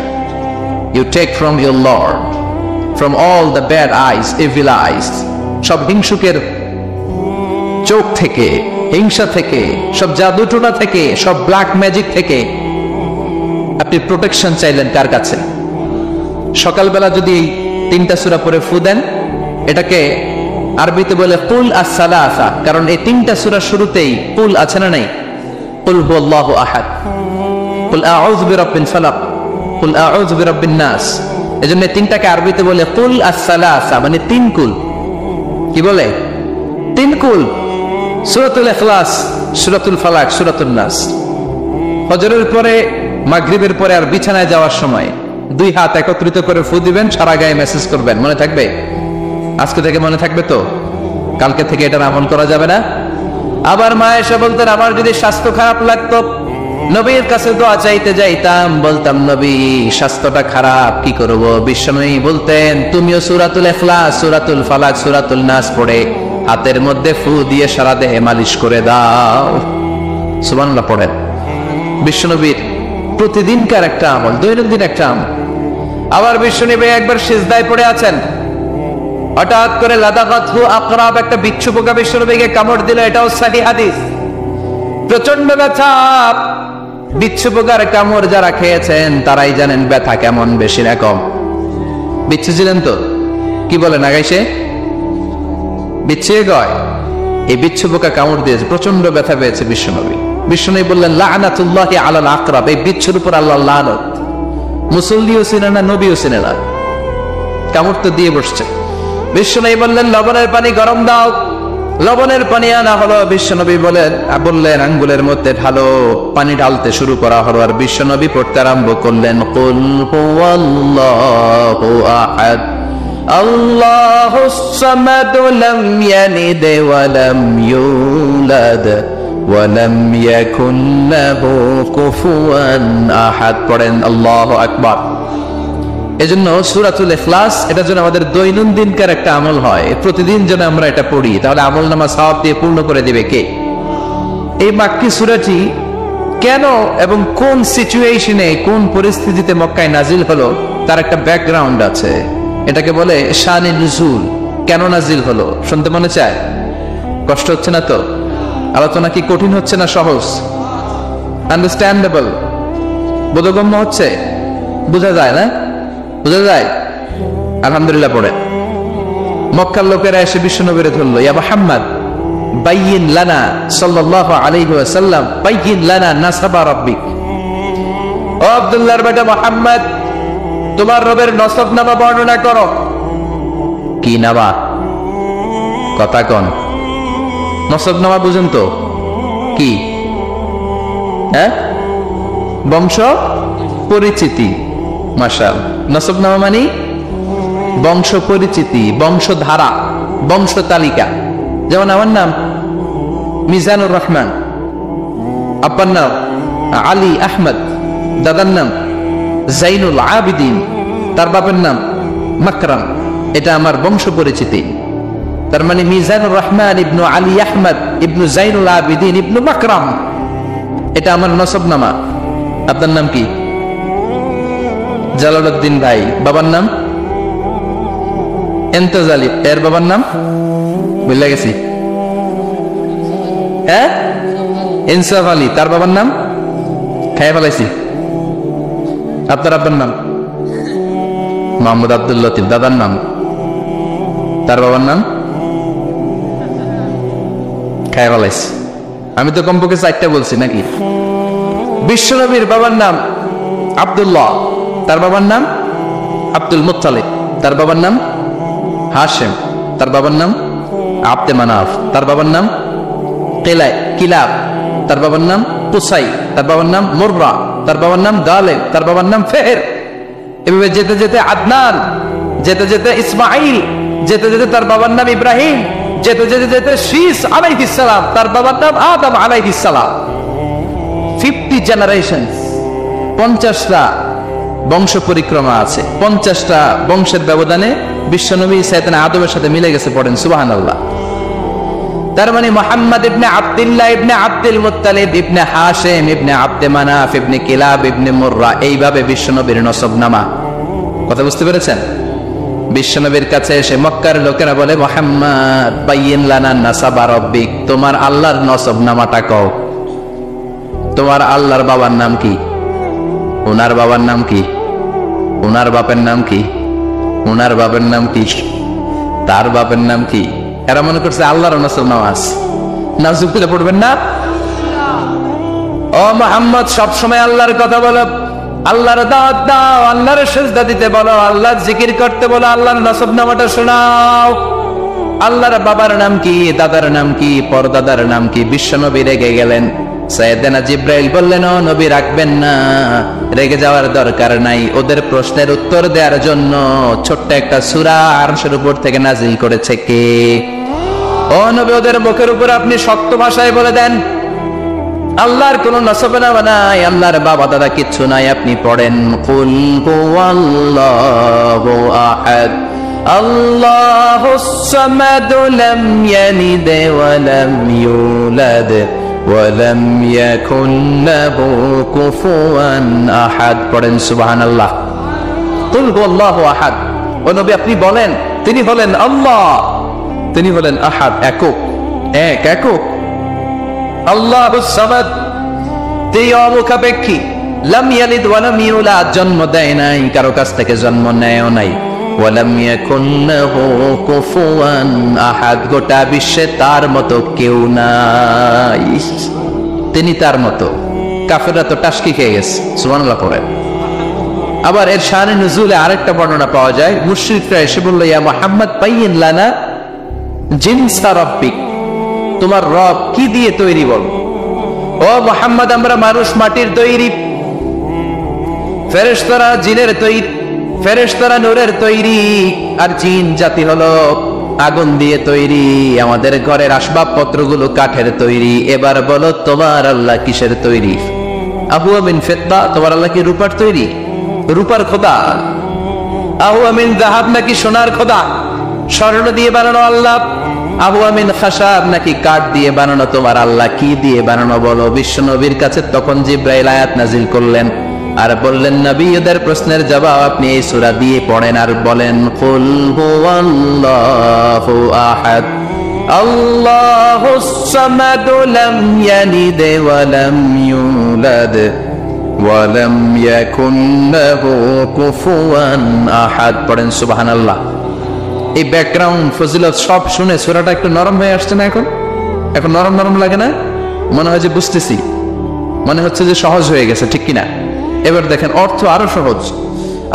[SPEAKER 1] you take from your Lord, from all the bad eyes, evil eyes, সব হিংসুকের চোখ থেকে, হিংসা থেকে, সব জাদুটোনা থেকে, সব ব্ল্যাক ম্যাজিক থেকে আপনি প্রোটেকশন চাইলেন কার কাছে? সকালবেলা যদি এই তিনটা সূরা পড়ে ফু দেন, এটাকে আরবিতে বলে কুল আস-সালাসা, কারণ এই তিনটা সূরা শুরুতেই কুল আছে না নাই? কুল হুয়াল্লাহু আহাদ, কুল আউযু বিরাব্বিল ফালাক, কুল আউযু বিরাব্বিন নাস। এজন্য তিনটাকে আরবিতে বলে কুল আস-সালাসা, মানে তিন কুল। কি বলে? তিন কুল। সূরাতুল ইখলাস, সূরাতুল ফালাক, সূরাতুন নাস। ফজরের পরে, মাগরিবের পরে আর বিছানায় যাওয়ার সময় দুই হাত একত্রিত করে ফু দিবেন, সারা গায়ে মেসেজ করবেন। মনে থাকবে? আজকে থেকে মনে থাকবে তো? কালকে থেকে এটা আমল করা যাবে না? আবার মা এসে বলতেন, আমার যদি স্বাস্থ্য খারাপ লাগতো, নবীর কাছে দোয়া চাইতে যাইতাম, বলতাম নবী স্বাস্থ্যটা খারাপ, কি করব? বিশ্বনবী বলতেন, তুমিও সূরাতুল ইখলাস, সূরাতুল ফালাক, সূরাতুল নাস পড়ে হাতের মধ্যে ফু দিয়ে সারা দেহে মালিশ করে দাও। সুবহানাল্লাহ পড়েন। বিশ্বনবীর প্রতিদিনকার একটা আমল, দৈনন্দিন একটা আমল। আবার বিশ্বনবী একবার সিজদায় পড়ে আছেন, হঠাৎ করে লাদাগাতহু আকরাব, একটা বিচ্ছু পোকা বিশ্বনবীকে কামড় দিল। এটাও সহিহ হাদিস। প্রচন্ড ব্যথা। বিচ্ছু পোকার কামড় যারা খেয়েছেন তারাই জানেন ব্যথা কেমন, বেশি না কম। বিচ্ছু ছিলেন তো? কি বলেন আগাইছে? বিচ্ছু গয়। এই বিচ্ছু পোকা কামড় দিয়েছে, প্রচন্ড ব্যথা পেয়েছে বিশ্বনবী। বিশ্বনবী বললেন, লাআনাতুল্লাহি আলাল আকরাব, এই বিচ্ছুর উপর আল্লাহর লানত। মুসল্লিও চিনে না, নবীও চিনে না, কামড় তো দিয়ে বসছে। বিশ্বনবী বললেন, লবণের পানি গরম দাও। লবণের পানি আনা হলো। বিশ্বনবী বললেন, আঙ্গুলের মধ্যে ঢালো। পানি ঢালতে শুরু করা হলো, আর বিশ্বনবী পড়তে আরম্ভ করলেন, কুল হুয়াল্লাহু আহাদ আল্লাহুস সামাদ লাম ইয়ালিদ ওয়া লাম ইউলাদ ওয়া লাম ইয়াকুন লাহু কুফুয়ান আহাদ। পড়েন আল্লাহু আকবার। এজন্য সূরাতুল ইখলাস, এটার জন্য আমাদের দৈনন্দিনকার একটা আমল হয়, প্রতিদিন যেন আমরা এটা পড়ি, তাহলে আমল নামা সওয়াব দিয়ে পূর্ণ করে দিবে কে? এই মাক্কি সূরাটি কেন এবং কোন সিচুয়েশনে, কোন পরিস্থিতিতে মক্কায় নাজিল হলো, তার একটা ব্যাকগ্রাউন্ড আছে। এটাকে বলে শানে নুজুল। কেন নাজিল হলো শুনতে মনে চায়? কষ্ট হচ্ছে না তো? আলোচনা কি কঠিন হচ্ছে না সহজ? আন্ডারস্ট্যান্ডেবল, বোধগম্য হচ্ছে? বোঝা যায় না? বোঝা যায়? আলহামদুলিল্লাহ পড়ে। মক্কার লোকেরা এসে বিশ্বনবীরে ধরলো, ইয়া মুহাম্মদ বাইয়িন লানা সাল্লাল্লাহু আলাইহি ওয়াসাল্লাম বাইয়িন লানা নাসাবা রাব্বিক। ও আব্দুল্লাহর বেটা মুহাম্মদ, তোমার রবের নসবনামা বর্ণনা করো। কি নামা? কথা কোন? নসবনামা বুঝেন তো? কি? হ্যাঁ, বংশ পরিচিতি। মাশাআল্লাহ। নসবনামা মানে বংশ পরিচিতি, বংশধারা, বংশ তালিকা। যেমন আমার নাম মিজানুর রহমান, আব্বার নাম আলী আহমদ, দাদার নাম জাইনুল আবিদিন, তার বাপের নাম মাকরাম। এটা আমার বংশ পরিচিতি। তার মানে মিজানুর রহমান ইবনু আলী আহমদ ইবনু জাইনুল আবিদিন ইবনু মাকরাম, এটা আমার নসবনামা। আপনার নাম কি? জালালউদ্দিন ভাই। বাবার নাম এন্তেজালি। এর বাবার নাম ভুলে গেছি। হ্যাঁ, ইনসাফ আলী। তার বাবার নাম খাইয়ে ফেলাইছি। আপনার আব্বার নাম মোহাম্মদ আব্দুল লতিফ, দাদার নাম, তার বাবার নাম খাইয়ে ফেলাইছি। আমি তো কমপক্ষে 4টা বলছি নাকি? বিশ্বনবীর বাবার নাম আব্দুল্লাহ, তার বাবার নাম আব্দুল মুত্তালিব, তার বাবার নাম হাশেম, তার বাবার নাম আব্দে মানাফ, তার বাবার নাম কিলাব, তার বাবার নাম কুসাই, তার বাবার নাম মুররা, তার বাবার নাম গালেব, তার বাবার নাম ফেহের। এভাবে যেতে যেতে আদনান, যেতে যেতে ইসমাইল, যেতে যেতে তার বাবার নাম ইব্রাহিম, যেতে যেতে যেতে শীস আলাইহিস সালাম, তার বাবার নাম আদম আলাইহিস সালাম। 50 জেনারেশনস, 50টা বংশ পরিক্রমা আছে। 50টা বংশের ব্যবধানে বিশ্বনবী সাইয়েদনা আদমের সাথে মিলে গেছে। পড়েন সুবহানাল্লাহ। তার মানে মুহাম্মদ ইবনে আব্দুল্লাহ ইবনে আব্দুল মুত্তালিব ইবনে হাশেম ইবনে আব্দে মানাফ ইবনে কিলাব ইবনে মুররা, এইভাবে বিশ্বনবীর নসবনামা। কথা বুঝতে পেরেছেন? বিশ্বনবীর কাছে এসে মক্কার লোকেরা বলে, মুহাম্মদ বাইয়িন লানা নাসাবা রাব্বিক, তোমার আল্লাহর নসবনামাটা কও। তোমার আল্লাহর বাবার নাম কি? ওনার বাবার নাম কি? ওনার বাপের নাম কি? ওনার বাপের নাম কি? তার বাপের নাম কি? এরা মনে করছে আল্লাহর নসবনামা আছে। নাজুক করে পড়বেন না। ও মুহাম্মদ, সবসময় আল্লাহর কথা বলো, আল্লাহর দাওয়াত দাও, আল্লাহর সিজদা দিতে বলো, আল্লাহর জিকির করতে বলো, আল্লাহর নসবনামাটা শোনাও। আল্লাহর বাবার নাম কি? দাদার নাম কি? পরদাদার নাম কি? বিশ্বনবী রেগে গেলেন। সাইয়েদনা জিব্রাইল বললেন, ও নবী রাখবেন না, রেগে যাওয়ার দরকার নাই। ওদের প্রশ্নের উত্তর দেওয়ার জন্য ছোট্ট একটা সূরা আরশের উপর থেকে নাজিল করেছে কে? ও নবী, ওদের মুখের উপর আপনি শক্ত ভাষায় বলে দেন, আল্লাহর কোন নসবনামা নাই, আল্লাহর বাবা দাদা কিচ্ছু নাই। আপনি পড়েন, কুল হুয়াল্লাহু আহাদ আল্লাহুস সামাদ লাম ইয়ালিদ ওয়া লাম ইউলাদ ওয়া লাম ইয়াকুন লাহু কুফুয়ান আহাদ। পড়েন সুবহানাল্লাহ। কুল হুয়াল্লাহু আহাদ। ও নবী আপনি বলেন, তিনি হলেন আল্লাহ, তিনি হলেন আহাদ, একক, একক। আল্লাহুস সামাদ, তিনি অমুখাপেক্ষী। লাম ইয়ালিদ ওয়া লাম ইউলাদ, জন্ম দেয় নাই, কারো কাছ থেকে জন্ম নেয়ও নাই। ওয়া লাম ইয়াকুন লাহু কুফুয়ান আহাদ, গোটা বিশ্বে তার মতো কেউ নাই, তিনি তার মতো। কাফেররা তো টাসকি খেয়ে গেছে। সুবহানাল্লাহ পড়েন। আবার এর শানে নুজুলে আরেকটা বর্ণনা পাওয়া যায়। মুশরিকরা এসে বলল, ইয়া মুহাম্মদ বাইয়িন লানা জিনসা রাব্বিক, তোমার রব কি দিয়ে তৈরি বল। ও মুহাম্মদ, আমরা মানুষ মাটির তৈরি, ফেরেশতারা জিনের তৈরি, ফেরেশতারা নূরের তৈরি, আর জিন জাতি হলো আগুন দিয়ে তৈরি। আমাদের ঘরের আসবাবপত্রগুলো কাঠের তৈরি। এবার বলো তোমার আল্লাহ কিসের তৈরি? আহুয়া মিন ফিদ্দা, তোমার আল্লাহ কি রূপার তৈরি? রূপার খোদা? আহুয়া মিন যাহাব, নাকি সোনার খোদা? স্বর্ণ দিয়ে বানানো আল্লাহ? আহুয়া মিন খাশাব, নাকি কাঠ দিয়ে বানানো তোমার আল্লাহ? কি দিয়ে বানানো বলো? বিশ্বনবীর কাছে তখন জিব্রাইল আয়াত নাজিল করলেন আর বললেন, নবী ওদের প্রশ্নের জবাব আপনি এই সূরা দিয়ে পড়েন আর বলেন, কুল হুয়াল্লাহু আহাদ আল্লাহুস সামাদ লাম ইয়ালিদ ওয়া লাম ইউলাদ ওয়া লাম ইয়াকুন লাহু কুফুয়ান আহাদ। পড়েন সুবহানাল্লাহ। এই ব্যাকগ্রাউন্ড ফজিলত সব শুনে সূরাটা একটু নরম হয়ে আসছে না? এখন নরম নরম লাগে না? মনে হয় যে বুঝতেছি, মনে হচ্ছে যে সহজ হয়ে গেছে, ঠিক কিনা? এবার দেখেন অর্থ আরো সহজ।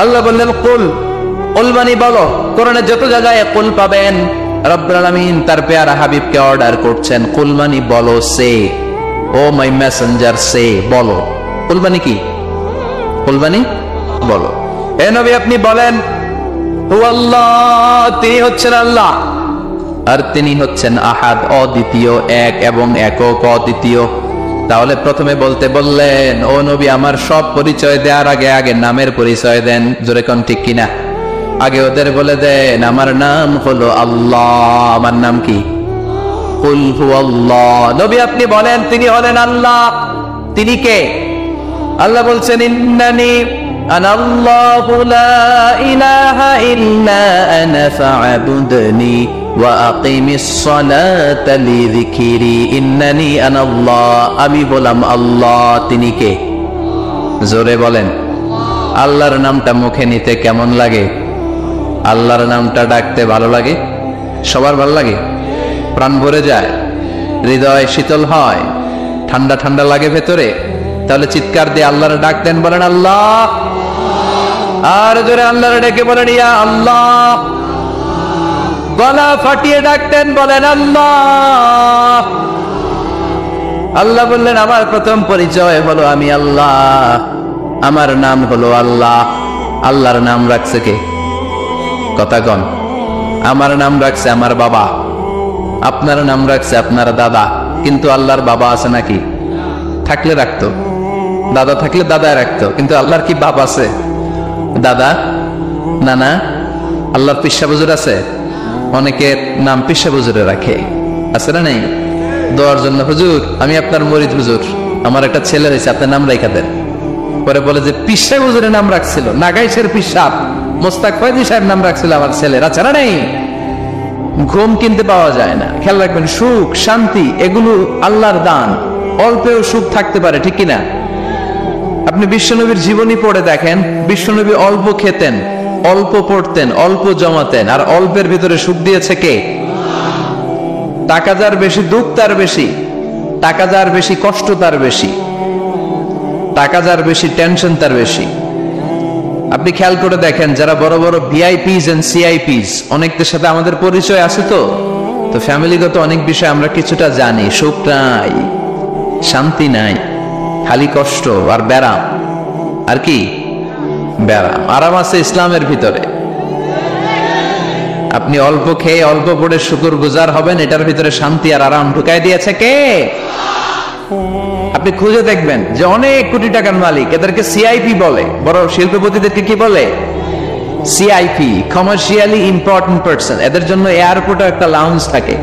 [SPEAKER 1] আল্লাহ বললেন কুল, কুল মানে বলো। কোরআনে যত জায়গায় কুল পাবেন, রব্বুল আলামিন তার পেয়ারা হাবিবকে অর্ডার করছেন, কুল মানে বলো, সে, ও মাই মেসেঞ্জার, সে, বলো। কুল মানে কি? কুল মানে বলো। হে নবী আপনি বলেন, হুয়াল্লাহ, তিনি হচ্ছেন আল্লাহ, আর তিনি হচ্ছেন আহাদ, অদ্বিতীয়, এক এবং একক, অদ্বিতীয়। তাহলে প্রথমে বলতে বললেন, ও নবী আমার সব পরিচয় দেওয়ার আগে আগে নামের পরিচয় দেন। জোরে কোন ঠিক কিনা? আগে ওদের বলে দেন আমার নাম হলো আল্লাহ। আমার নাম কি? কুল হুয়াল্লাহ। নবী আপনি বলেন তিনি হলেন আল্লাহ। তিনি কে? আল্লাহ বলছেন, ইন্নানি আনাল্লাহু লা ইলাহা ইল্লা আনা ফা'বুদনি ওয়া আকিমিস সালাতা লিযিকরি। ইন্নানি আনাল্লাহ, আমি বললাম আল্লাহ। তিনি কে? জোরে বলেন। আল্লাহর নামটা মুখে নিতে কেমন লাগে? আল্লাহর নামটা ডাকতে ভালো লাগে? সবার ভালো লাগে? প্রাণ ভরে যায়, হৃদয় শীতল হয়, ঠান্ডা ঠান্ডা লাগে ভেতরে? তাহলে চিৎকার দিয়ে আল্লাহর ডাক দেন, বলেন আল্লাহ। আর জোরে আল্লাহর ডেকে বলেন ইয়া আল্লাহ। গলা ফাটিয়ে ডাকতেন, বলেন আল্লাহ। আল্লাহ বললেন আমার প্রথম পরিচয় হলো আমি আল্লাহ, আমার নাম হলো আল্লাহ। আল্লাহর নাম রাখছে কে? কথা কন। আমার নাম রাখছে আমার বাবা, আপনার নাম রাখছে আপনার দাদা। কিন্তু আল্লাহর বাবা আছে নাকি? থাকলে রাখতো, দাদা থাকলে দাদায় রাখতো। কিন্তু আল্লাহর কি বাপ আছে? দাদা, নানা? আল্লাহর পিসা বুজুর আছে? অনেকের নাম পিসা বুজুরে রাখে, আছে না নেই? দোয়ার জন্য, হুজুর আমি আপনার মরিদ হুজুর, আমার একটা ছেলে হয়েছে, আপনার নাম রাখা দেন। পরে বলে যে পিসা হুজুরের নাম রাখছিল, নাগাইশের পিসাব মোস্তাক ফয়জি সাহেব নাম রাখছিল আমার ছেলের, আছে না নেই? ঘুম কিনতে পাওয়া যায় না। খেয়াল রাখবেন, সুখ শান্তি এগুলো আল্লাহর দান। অল্পেও সুখ থাকতে পারে, ঠিক কিনা? আপনি বিশ্বনবীর জীবনী পড়ে দেখেন, বিশ্বনবী অল্প খেতেন, অল্প পড়তেন, অল্প জমাতেন, আর অল্পের ভিতরে সুখ দিয়েছে কে? টাকা যার বেশি দুঃখ তার বেশি, টাকা যার বেশি কষ্ট তার বেশি, টাকা যার বেশি টেনশন তার বেশি। আপনি খেয়াল করে দেখেন, যারা বড় বড় ভিআইপিস এন্ড সিআইপিস, অনেকদের সাথে আমাদের পরিচয় আছে, তো ফ্যামিলিগত অনেক বিষয় আমরা কিছুটা জানি। সুখ নাই, শান্তি নাই, খালি কষ্ট আর ব্যারাম। আর কি? ব্যারাম। আরাম আছে ইসলামের ভিতরে। আপনি অল্প খেয়ে অল্প পড়ে শুকর গুজার হবেন, এটার ভিতরে শান্তি আর আরাম ঢুকাই দিয়েছে কে? আপনি খুঁজে দেখবেন যে অনেক কোটি টাকার মালিক, এদেরকে সিআইপি বলে। বড় শিল্পপতিদেরকে কি বলে? CIP, commercially important person. এদের জন্য এয়ারপোর্টে একটা লাউঞ্জ থাকে,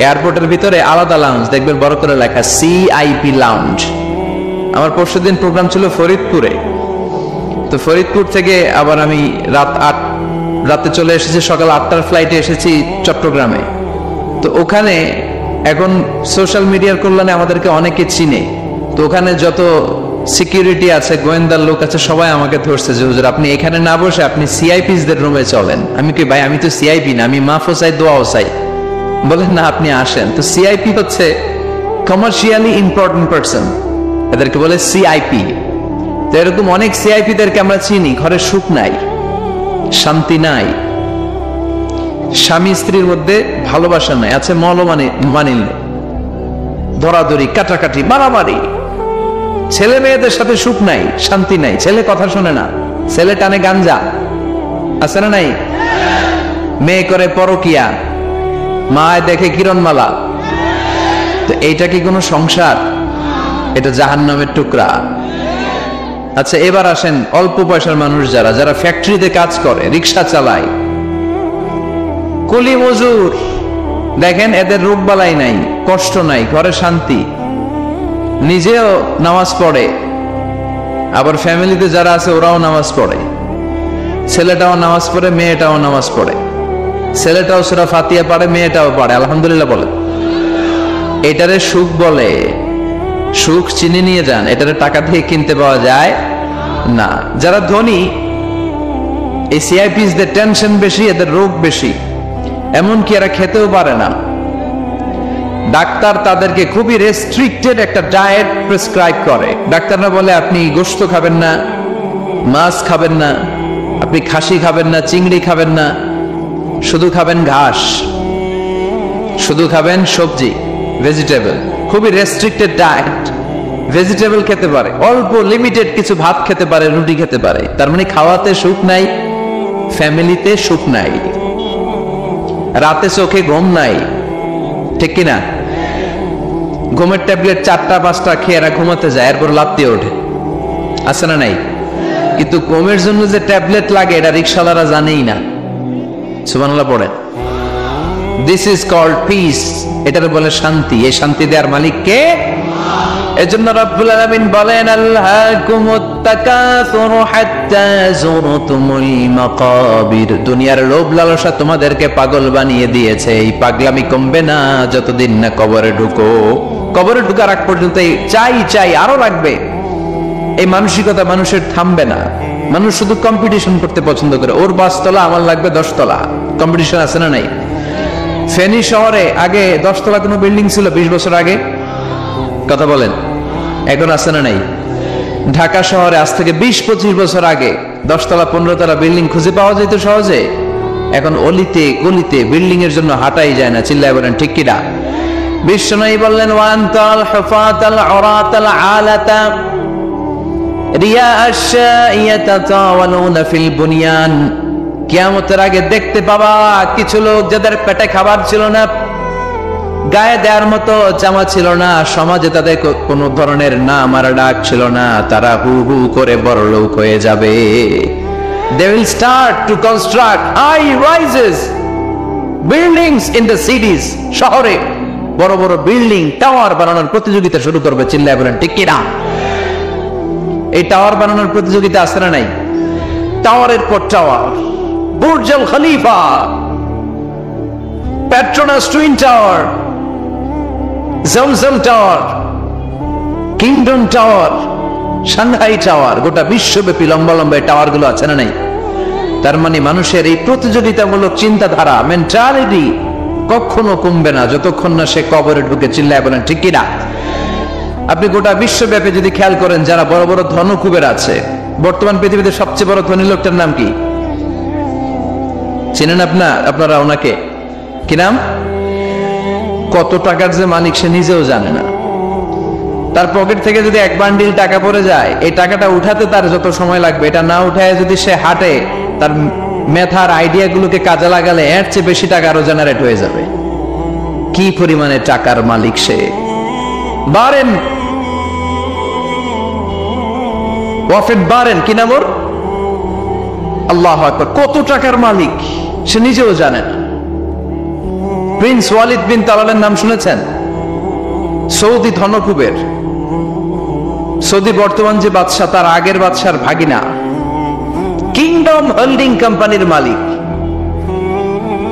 [SPEAKER 1] এয়ারপোর্টের ভিতরে আলাদা লাউঞ্জ, দেখবেন বড় করে লেখা সিআইপি লাউঞ্জ। আমার পরশুদিন প্রোগ্রাম ছিল ফরিদপুরে, তো ফরিদপুর থেকে আবার আমি রাতে চলে এসেছি, সকাল 8টার ফ্লাইটে এসেছি চট্টগ্রামে। তো ওখানে এখন সোশ্যাল মিডিয়ার কল্যাণে আমাদেরকে অনেকে চিনে, তো ওখানে যত সিকিউরিটি আছে, গোয়েন্দার লোক আছে, সবাই আমাকে ধরছে যে হুজুর আপনি এখানে না বসে আপনি সিআইপিসদের রুমে চলেন। আমি কি ভাই, আমি তো সিআইপি না, আমি মাফও চাই দোয়াও চাই। বলেন না, আপনি আসেন। তো সিআইপি হচ্ছে কমার্শিয়ালি ইম্পর্টেন্ট পারসন, এদেরকে বলে সিআইপি। তো এরকম অনেক সিআইপিদেরকে আমরা চিনি, ঘরে সুখ নাই, শান্তি নাই, স্বামী স্ত্রীর মধ্যে ভালোবাসা নাই, আছে মানিল, ধরাধরি, কাটাকাটি, মারামারি। ছেলে মেয়েদের সাথে সুখ নাই, শান্তি নাই, ছেলে কথা শোনে না, ছেলে টানে গাঞ্জা, আছে না নাই? মেয়ে করে পরকিয়া, মায় দেখে কিরণমালা। তো এইটা কি কোনো সংসার? এটা জাহান্নামের টুকরা। আচ্ছা, এবার আসেন অল্প পয়সার মানুষ যারা ফ্যাক্টরিতে কাজ করে, রিক্সা চালায়, কুলি মজুর, দেখেন এদের রোগ বালাই নাই, কষ্ট নাই, ঘরে শান্তি, নিজেও নামাজ পড়ে, আবার ফ্যামিলিতে যারা আছে ওরাও নামাজ পড়ে, ছেলেটাও নামাজ পড়ে, মেয়েটাও নামাজ পড়ে, ছেলেটাও সূরা ফাতিহা পড়ে, মেয়েটাও পড়ে, আলহামদুলিল্লাহ বলে। এটারে সুখ বলে। সুখ চিনি নিয়ে যান, এটারে টাকা দিয়ে কিনতে পাওয়া যায় না। যারা ধনী, এই সিআইপিসদের টেনশন বেশি, এদের রোগ বেশি, এমনকি এরা খেতেও পারে না। ডাক্তার তাদেরকে খুবই রেস্ট্রিক্টেড একটা ডায়েট প্রেসক্রাইব করে। ডাক্তাররা বলে আপনি গোশত খাবেন না, মাছ খাবেন না, আপনি খাসি খাবেন না, চিংড়ি খাবেন না, শুধু খাবেন ঘাস, শুধু খাবেন সবজি, ভেজিটেবল। খুবই রেস্ট্রিক্টেড ডায়েট। ভেজিটেবল খেতে পারে, অল্প লিমিটেড কিছু ভাত খেতে পারে, রুটি খেতে পারে। তার মানে খাওয়াতে সুখ নাই, ফ্যামিলিতে সুখ নাই, রাতে চোখে ঘুম নাই, ঠিক কিনা? ঘুমের ট্যাবলেট 4টা 5টা খেয়ে এরা ঘুমাতে যায়, এরপর লাফতে ওঠে, আছে না নাই? কিন্তু ঘুমের জন্য যে ট্যাবলেট লাগে এটা রিকশাওয়ালারা জানেই না। সুবহানাল্লাহ পড়েন। দিস ইজ কল্ড পিস, এটার বলে শান্তি। এই শান্তি দেওয়ার মালিক কে? এজন্য রব্বুল আলামিন বলেন আল্লাহকুমুত তাকাসুর হাত্তা যুরতুমুল মাকাবির। দুনিয়ার লোভ লালসা তোমাদেরকে পাগল বানিয়ে দিয়েছে। এই পাগলামি কমবে না যতদিন না কবরে ঢুকো। কবরে ঢুকার আগ পর্যন্ত চাই চাই আরো লাগবে। এই মানসিকতা মানুষের থামবে না। মানুষ শুধু কম্পিটিশন করতে পছন্দ করে, ওর 5 তলা আমার লাগবে 10 তলা। কম্পিটিশন আছে না নাই? ফেনী শহরে আগে 10 তলা কোনো বিল্ডিং ছিল 20 বছর আগে? কথা বলেন, এখন আছে না নাই? ঢাকা শহরে আজ থেকে 20-25 বছর আগে 10 তলা 15 তলা বিল্ডিং খুঁজে পাওয়া যেত সহজে। এখন অলিতে গলিতে বিল্ডিং এর জন্য হাঁটাই যায় না। চিল্লায় বলেন ঠিক কিনা? বিশ্বনবী বললেন ওয়ান্তাল হুফাতাল উরাতাল আলাতা রিয়া আশ-শাইয়াতাতাওয়ালুনা ফিল বুনিয়ান। কিয়ামতের আগে দেখতে পাবা কিছু লোক যাদের পেটে খাবার ছিল না, গায়ে দেওয়ার মতো জামা ছিল না, সমাজে তাদের কোনো ধরনের নাম আর ডাক ছিল না, তারা হু হু করে বড়লোক হয়ে যাবে। They will start to construct high rises buildings in the cities. শহরে বড় বড় বিল্ডিং টাওয়ার বানানোর প্রতিযোগিতা শুরু করবে। চিল্লায় বলেন ঠিক কিনা? এই টাওয়ার বানানোর প্রতিযোগিতা আছে না নাই? টাওয়ারের পর tower, Burj Al Khalifa, Petronas twin tower, Zamzam tower, kingdom tower, Shanghai tower, গোটা বিশ্বব্যাপী লম্বা লম্বা টাওয়ার গুলো আছে না নাই? তার মানে মানুষের এই প্রতিযোগিতামূলক চিন্তাধারা, মেন্টালিটি কখনো কমবে না যতক্ষণ না সে কবরে ঢুকে। চিল্লায় বলেন ঠিক কিনা? আপনি গোটা বিশ্বব্যাপী যদি খেয়াল করেন, যারা বড় বড় ধনকুবের আছে, বর্তমান পৃথিবীতে সবচেয়ে বড় ধনী লোকটার নাম কি চিনেন আপনারা ওনাকে? কি নাম? কত টাকার যে মালিক সে নিজেও জানে না। তার পকেট থেকে যদি 1 বান্ডিল টাকা পড়ে যায়, এই টাকাটা উঠাতে তার যত সময় লাগবে, এটা না উঠায় যদি সে হাঁটে, তার মেধার আইডিয়া গুলোকে কাজে লাগালে এর চেয়ে বেশি টাকা আরো জেনারেট হয়ে যাবে। কি পরিমাণে টাকার মালিক সে! বারেন ওয়াফেদ বারেন, কি নাম ওর? আল্লাহু আকবার। কত টাকার মালিক সে নিজেও জানে না। প্রিন্স ওয়ালিদ বিন তালালের নাম শুনেছেন? সৌদি ধনকুবের। সৌদি বর্তমান যে বাদশা, তার আগের বাদশার ভাগিনা, কিংডম হোল্ডিং কোম্পানির মালিক।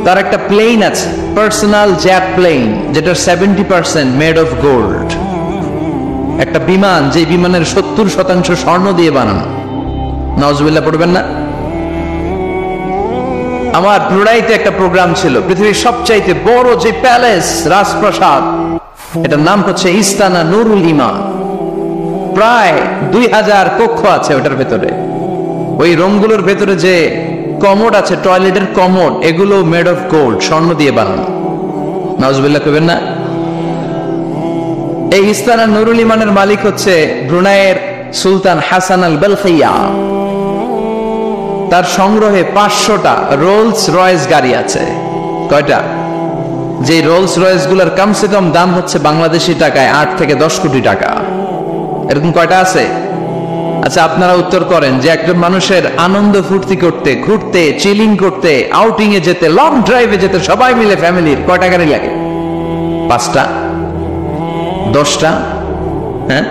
[SPEAKER 1] তার একটা প্লেন আছে, পার্সোনাল জেট প্লেন, যেটা 70% মেড অফ গোল্ড। একটা বিমান, যে বিমানের 70% স্বর্ণ দিয়ে বানানো। নাউজুবিল্লাহ পড়বেন না? আমার ব্রুনাইতে একটা প্রোগ্রাম ছিল, পৃথিবীর সবচাইতে বড় যে প্যালেস, রাজপ্রাসাদ, এটার নাম হচ্ছে ইস্তানা নুরুল ইমান। প্রায় 2000 কক্ষ আছে ওটার ভেতরে। ওই রুমগুলোর ভেতরে যে কমোড আছে, টয়লেটের কমোড, এগুলো মেড অফ গোল্ড, স্বর্ণ দিয়ে বানানো। নাউজুবিল্লাহ কইবেন না? এই ইস্তানা নুরুল ইমানের মালিক হচ্ছে ব্রুনাইয়ের সুলতান হাসান আল বালখিয়া। তার সংগ্রহে 500টা রোলস রয়েস গাড়ি আছে। কয়টা? যে রোলস রয়েস গুলার কমসে কম দাম হচ্ছে বাংলাদেশি টাকায় 8 থেকে 10 কোটি টাকা। এরকম কয়টা আছে? আচ্ছা, আপনারা উত্তর করেন যে একজন মানুষের আনন্দ ফুর্তি করতে, ঘুরতে, চিলিং করতে, আউটিং এ যেতে, লং ড্রাইভে যেতে সবাই মিলে ফ্যামিলির কয়টা গাড়ি লাগে? 5টা? 10টা? হ্যাঁ,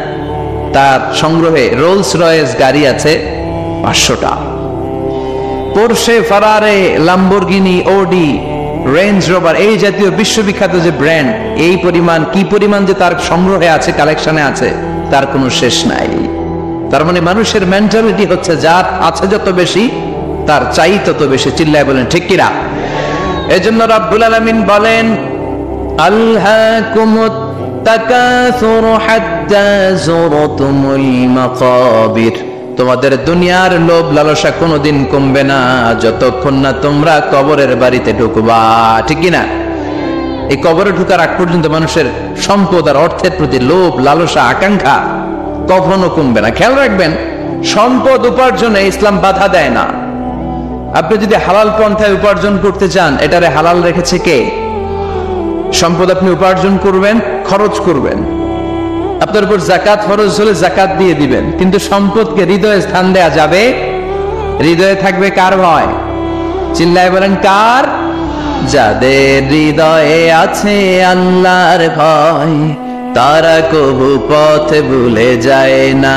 [SPEAKER 1] তার সংগ্রহে রোলস রয়েস গাড়ি আছে 500টা। পোরশে, ফারারে, লাম্বরগিনি, ওডি, রেঞ্জ রোভার, এই জাতীয় বিশ্ববিখ্যাত যে ব্র্যান্ড, এই পরিমাণ, কি পরিমাণ যে তার সংগ্রহে আছে, কালেকশনে আছে, তার কোনো শেষ নাই। তার মানে মানুষের মেন্টালিটি হচ্ছে, যার আছে যত বেশি তার চাই তত বেশি। চিল্লায় বলেন ঠিক কিনা? এজন্য রাব্বুল আলামিন বলেন, আলহাকুমুত তাকাসুর হাত্তা যুরতুমুল মাকাবির। তোমাদের দুনিয়ার লোভ লালসা কোনোদিন কমবে না যতক্ষণ না তোমরা কবরের বাড়িতে ঢুকবা। ঠিক কিনা? এই কবরে ঢুকার আগ পর্যন্ত মানুষের সম্পদ আর অর্থের প্রতি লোভ লালসা আকাঙ্ক্ষা কখনো কমবে না। খেয়াল রাখবেন, সম্পদ উপার্জনে ইসলাম বাধা দেয় না। আপনি যদি হালাল পন্থায় উপার্জন করতে চান, এটারে হালাল রেখেছে কে? সম্পদ আপনি উপার্জন করবেন, খরচ করবেন, আপনার উপর যাকাত ফরজ হলে যাকাত দিয়ে দিবেন, কিন্তু সম্পদকে হৃদয়ে স্থান দেয়া যাবে? হৃদয়ে থাকবে কার ভয়? চিল্লায় বলেন কার? যাদের হৃদয়ে আছে আল্লাহর ভয়, তারা কবু পথ ভুলে যায় না।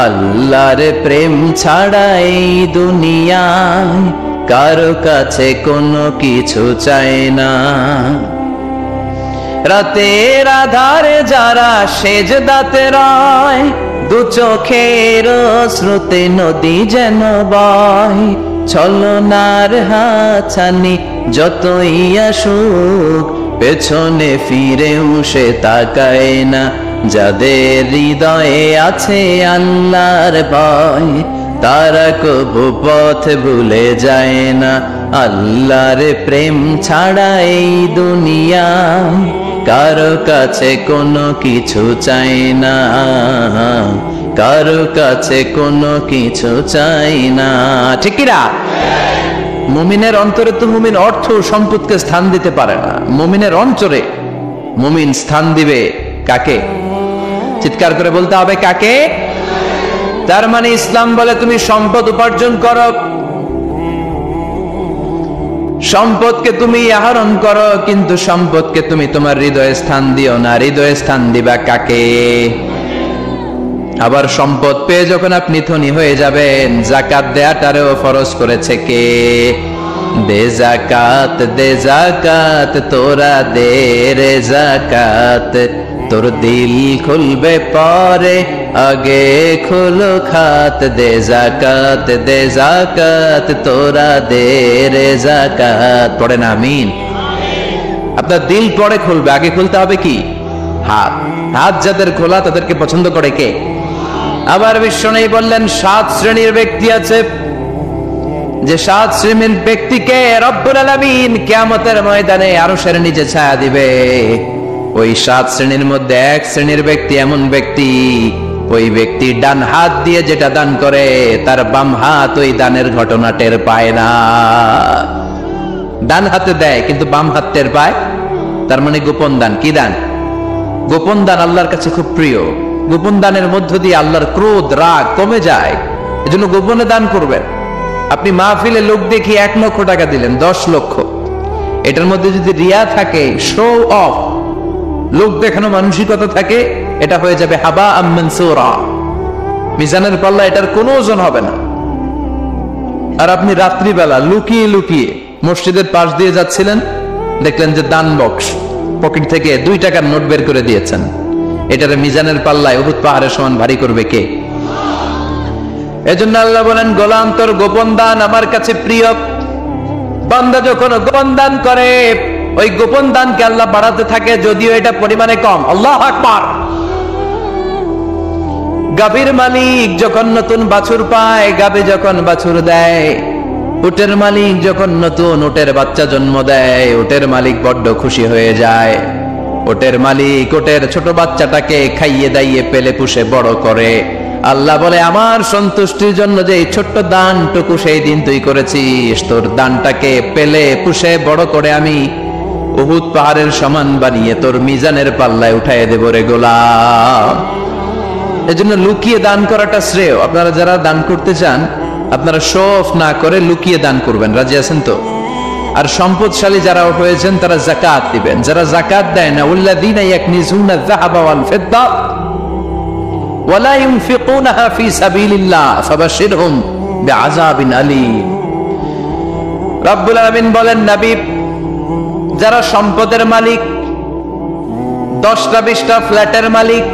[SPEAKER 1] আল্লাহর প্রেম ছাড়া এই দুনিয়ায় কারো কাছে কোনো কিছু চায় না। রাতের আধারে যারা সেজদাতে রয়, দু চোখের স্রোতে নদী যেন বয়, ছলনার হাতছানি যতই আসুক, পেছনে ফিরেও সে তাকায় না। যাদের হৃদয়ে আছে আল্লাহর ভয়, তারা কবু পথ ভুলে যায় না। আল্লাহর প্রেম ছাড়া এই দুনিয়া কারো কাছে কোনো কিছু চাই না, কারো কাছে কোনো কিছু চাই না। ঠিক কিনা? মুমিনের অন্তরে তো মুমিন অর্থ সম্পদকে স্থান দিতে পারে না। মুমিনের অন্তরে মুমিন স্থান দিবে কাকে? চিৎকার করে বলতে হবে কাকে? তার মানে ইসলাম বলে তুমি সম্পদ উপার্জন করো, সম্পদকে তুমি আহরণ করো, কিন্তু সম্পদকে তুমি তোমার হৃদয়ে স্থান দিও না। হৃদয়ে স্থান দিবা কাকে? আবার সম্পদ পেয়ে যখন আপনি ধনী হয়ে যাবেন, যাকাত দেয়াটারেও ফরজ করেছে কে? দে যাকাত তোরা দে রে যাকাত, তোর দিল খুলবে পরে আগে খুলো খাত। দে যাকাত তোরা দে রে যাকাত। পড়েন আমিন। আপনার দিল পরে খুলবে, আগে খুলতে হবে কি? হাত। হাত যাদের খোলা তাদেরকে পছন্দ করে কে? আবার বিশ্বনবী বললেন 7 শ্রেণীর ব্যক্তি আছে, যে 7 শ্রেণীর ব্যক্তিকে রব্বুল আলামিন কিয়ামতের ময়দানে আরশের নিচে ছায়া দিবে। ওই 7 শ্রেণীর মধ্যে 1 শ্রেণীর ব্যক্তি এমন ব্যক্তি, ওই ব্যক্তি ডান হাত দিয়ে যেটা দান করে, তার বাম হাত ওই দানের ঘটনা টের পায় না। ডান হাতে দেয় কিন্তু বাম হাত টের পায়, তার মানে গোপন দান। কি দান? গোপন দান আল্লাহর কাছে খুব প্রিয়। গোপন দানের মধ্য দিয়ে আল্লাহর ক্রোধ রাগ কমে যায়। এজন্য গোপনে দান করবেন। আপনি মাহফিলে লোক দেখিয়ে 1 লক্ষ টাকা দিলেন, 10 লক্ষ, এটার মধ্যে যদি রিয়া থাকে, শো অফ, লোক দেখানো মানসিকতা থাকে, এটা হয়ে যাবে হাবা মানসুরা। মিজানের পাল্লা এটার কোনো ওজন হবে না। আর আপনি রাত্রিবেলা লুকিয়ে লুকিয়ে মসজিদের পাশ দিয়ে যাচ্ছিলেন, দেখলেন যে দান বক্স, পকেট থেকে 2 টাকার নোট বের করে দিয়েছেন, এটারে মিজানের পাল্লায় উহুদ পাহাড়ের সমান ভারী করবে কে? এজন্য আল্লাহ বলেন, গোলাম তোর গোপন দান আমার কাছে প্রিয়। বান্দা যখন গোপন দান করে, ওই গোপন দানকে আল্লাহ বাড়াতে থাকে, যদিও এটা পরিমাণে কম। আল্লাহু আকবার। গাভীর মালিক যখন নতুন বাছুর পায়, গাভী যখন বাছুর দেয়, উটের মালিক যখন নতুন উটের বাচ্চা জন্ম দেয়, উটের মালিক বড্ড খুশি হয়ে যায়। উটের মালিক উটের ছোট বাচ্চাটাকে খাইয়ে দাইয়ে পেলে পুষে বড় করে। আল্লাহ বলে, আমার সন্তুষ্টির জন্য যে এই ছোট্ট দানটুকু সেই দিন তুই করেছিস, তোর দানটাকে পেলে পুষে বড় করে আমি উহুদ পাহাড়ের সমান বানিয়ে তোর মিজানের পাল্লায় উঠায় দেব রে গোলাম। এজন্য লুকিয়ে দান করাটা শ্রেয়। আপনারা যারা দান করতে চান, আপনারা শো অফ না করে লুকিয়ে দান করবেন। রাজি আছেন তো? আর সম্পদশালী যারা হয়েছেন তারা যাকাত দিবেন। যারা যাকাত দেয় না, উল্লাযীনা ইয়াকনিজুনা যাহাবা ওয়াল ফিদ্দা ওয়ালা ইউনফিকুনাহা ফি সাবিলিল্লাহ ফাবাশশিরহুম বিআযাবিন আলীম। রব্বুল আলামিন বলেন, নবী, যারা সম্পদের মালিক, 10টা 20টা ফ্ল্যাটের মালিক,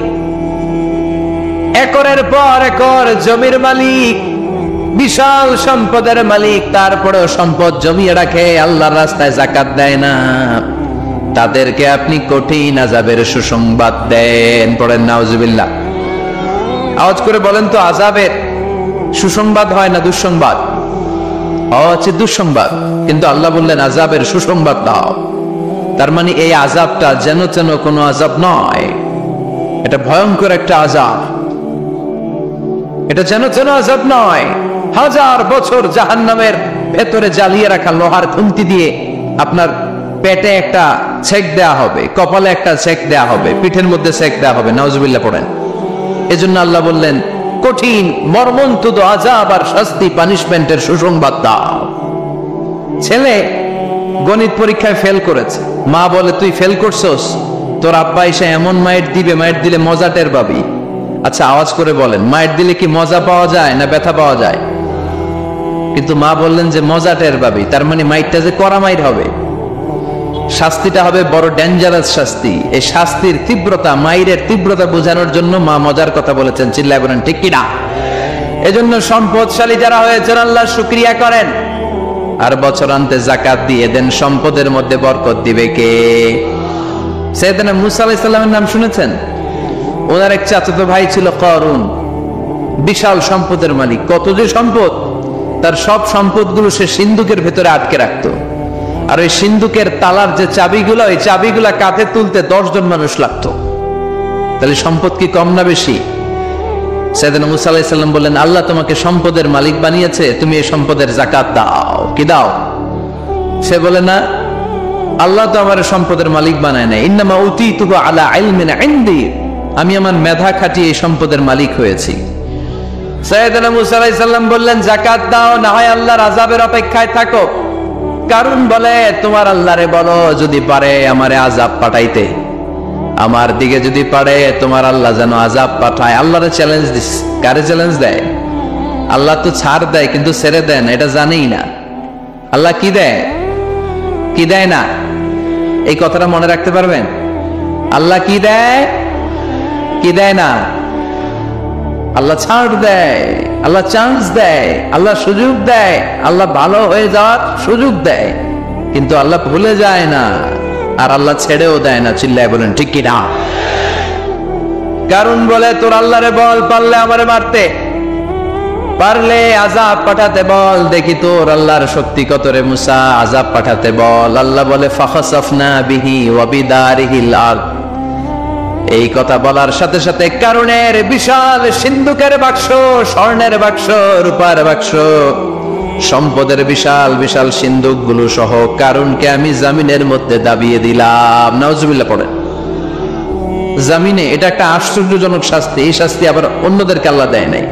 [SPEAKER 1] একরের পর একর জমির মালিক, বিশাল সম্পদের মালিক, তারপরেও সম্পদ জমিয়ে রাখে, আল্লাহর রাস্তায় যাকাত দেয় না, তাদেরকে আপনি কঠিন আযাবের সুসংবাদ দেন। পড়েন নাউজুবিল্লাহ। আওয়াজ করে বলেন তো, আযাবের সুসংবাদ হয় না দুঃসংবাদ? হচ্ছে দুঃসংবাদ, কিন্তু আল্লাহ বললেন আযাবের সুসংবাদ দাও। তার মানে এই আযাবটা যেন যেন কোনো আযাব নয়, এটা ভয়ঙ্কর একটা আযাব। এটা যেন যেন আযাব নয়। 1000 বছর জাহান্নামের ভেতরে জ্বালিয়ে রাখা লোহার খুন্তি দিয়ে আপনার পেটে একটা ছেক দেয়া হবে, কপালে একটা ছেক দেয়া হবে, পিঠের মধ্যে ছেক দেয়া হবে। নাউজুবিল্লাহ পড়েন। এজন্য আল্লাহ বললেন, কঠিন মর্মন্তুদ আযাব আর শাস্তি, পানিশমেন্টের সুসংবাদ দাও। ছেলে গণিত পরীক্ষায় ফেল করেছে, মা বলে, তুই ফেল করছস, তোর আব্বা এসে এমন মাইট দিবে, মাইট দিলে মজা টের পাবি। আচ্ছা, আওয়াজ করে বলেন, মাইট দিলে কি মজা পাওয়া যায় না ব্যথা পাওয়া যায়? কিন্তু মা বললেন যে মজা টের পাবি, তার মানে মাইটটা যে কড়া মাইট হবে। শাস্তিটা হবে বড় ডেঞ্জারাস শাস্তি। এই শাস্তির তীব্রতা, মাইরের তীব্রতা বোঝানোর জন্য মা মজার কথা বলেছেন, চিল্লায় বলেন ঠিক কিনা? এজন্য সম্পদশালী যারা হয়েছেন আল্লাহর শুকরিয়া করেন, আর বছরান্তে যাকাত দিয়ে দেন। সম্পদের মধ্যে বরকত দিবে কে? সাইয়েদনা মুসা আলাইহিস সালামের নাম শুনেছেন? ওনার এক চাচাতো ভাই ছিল করুন, বিশাল সম্পদের মালিক। কত যে সম্পদ! তার সব সম্পদগুলো সে সিন্ধুকের ভেতরে আটকে রাখতো। আর ওই সিন্ধুকের তালার যে চাবিগুলো, ওই চাবিগুলা কাঁধে তুলতে 10 জন মানুষ লাগতো। তাহলে সম্পদ কি কম না বেশি? সাইয়েদনা মুসা আলাইহিস সালাম বললেন, আল্লাহ তোমাকে সম্পদের মালিক বানিয়েছে, তুমি এই সম্পদের যাকাত দাও। কি দাও? সে বলে, না, আল্লাহ তো আমার সম্পদের মালিক বানায় নাই, ইন্নামা উতীতুহু আলা ইলমিন ইনদি, আমি আমার মেধা খাটিয়ে এই সম্পদের মালিক হয়েছি। সাইয়েদনা মুসা আলাইহিস সালাম বললেন, যাকাত দাও, না হয় আল্লাহর আযাবের অপেক্ষায় থাকো। কারণ বলে, তোমার আল্লাহরে বলো যদি পারে আমারে আযাব পাঠাইতে, আমার দিকে যদি পারে তোমার আল্লাহ যেন আযাব পাঠায়। আল্লাহরে চ্যালেঞ্জ দিস। কারে চ্যালেঞ্জ দেয়? আল্লাহ তো ছাড় দেয় কিন্তু ছেড়ে দেন, এটা জানেই না। আল্লাহ কি দেয় কি দেয় না, এই কথাটা মনে রাখতে পারবেন? আল্লাহ কি দেয় কি দেয় না? আল্লাহ ছাড় দেয়, আল্লাহ চান্স দেয়, আল্লাহ সুযোগ দেয়, আল্লাহ ভালো হয়ে যাওয়ার সুযোগ দেয়, কিন্তু আল্লাহ ভুলে যায় না, আর আল্লাহ ছেড়েও দেয় না। চিল্লায় বলেন ঠিক কি না? কারণ বলে, তোর আল্লাহরে বল, পারলে আমারে মারতে, পারলে আযাব পাঠাতে বল, দেখি তোর আল্লাহর শক্তি কত রে মুসা, আযাব পাঠাতে বল। আল্লাহ বলে, ফাখাসাফনা বিহি ওয়া বিদারিহিল আরদ। এই কথা বলার সাথে সাথে কারুনের বিশাল সিন্ধুকের বাক্স, স্বর্ণের বাক্স, রূপার বাক্স, সম্পদের বিশাল বিশাল সিন্ধুকগুলো সহ কারুনকে আমি জামিনের মধ্যে দাবিয়ে দিলাম। নাউজুবিল্লাহ পড়ে। জামিনে, এটা একটা আশ্চর্যজনক শাস্তি। এই শাস্তি আবার অন্যদেরকে আল্লাহ দেয় নাই।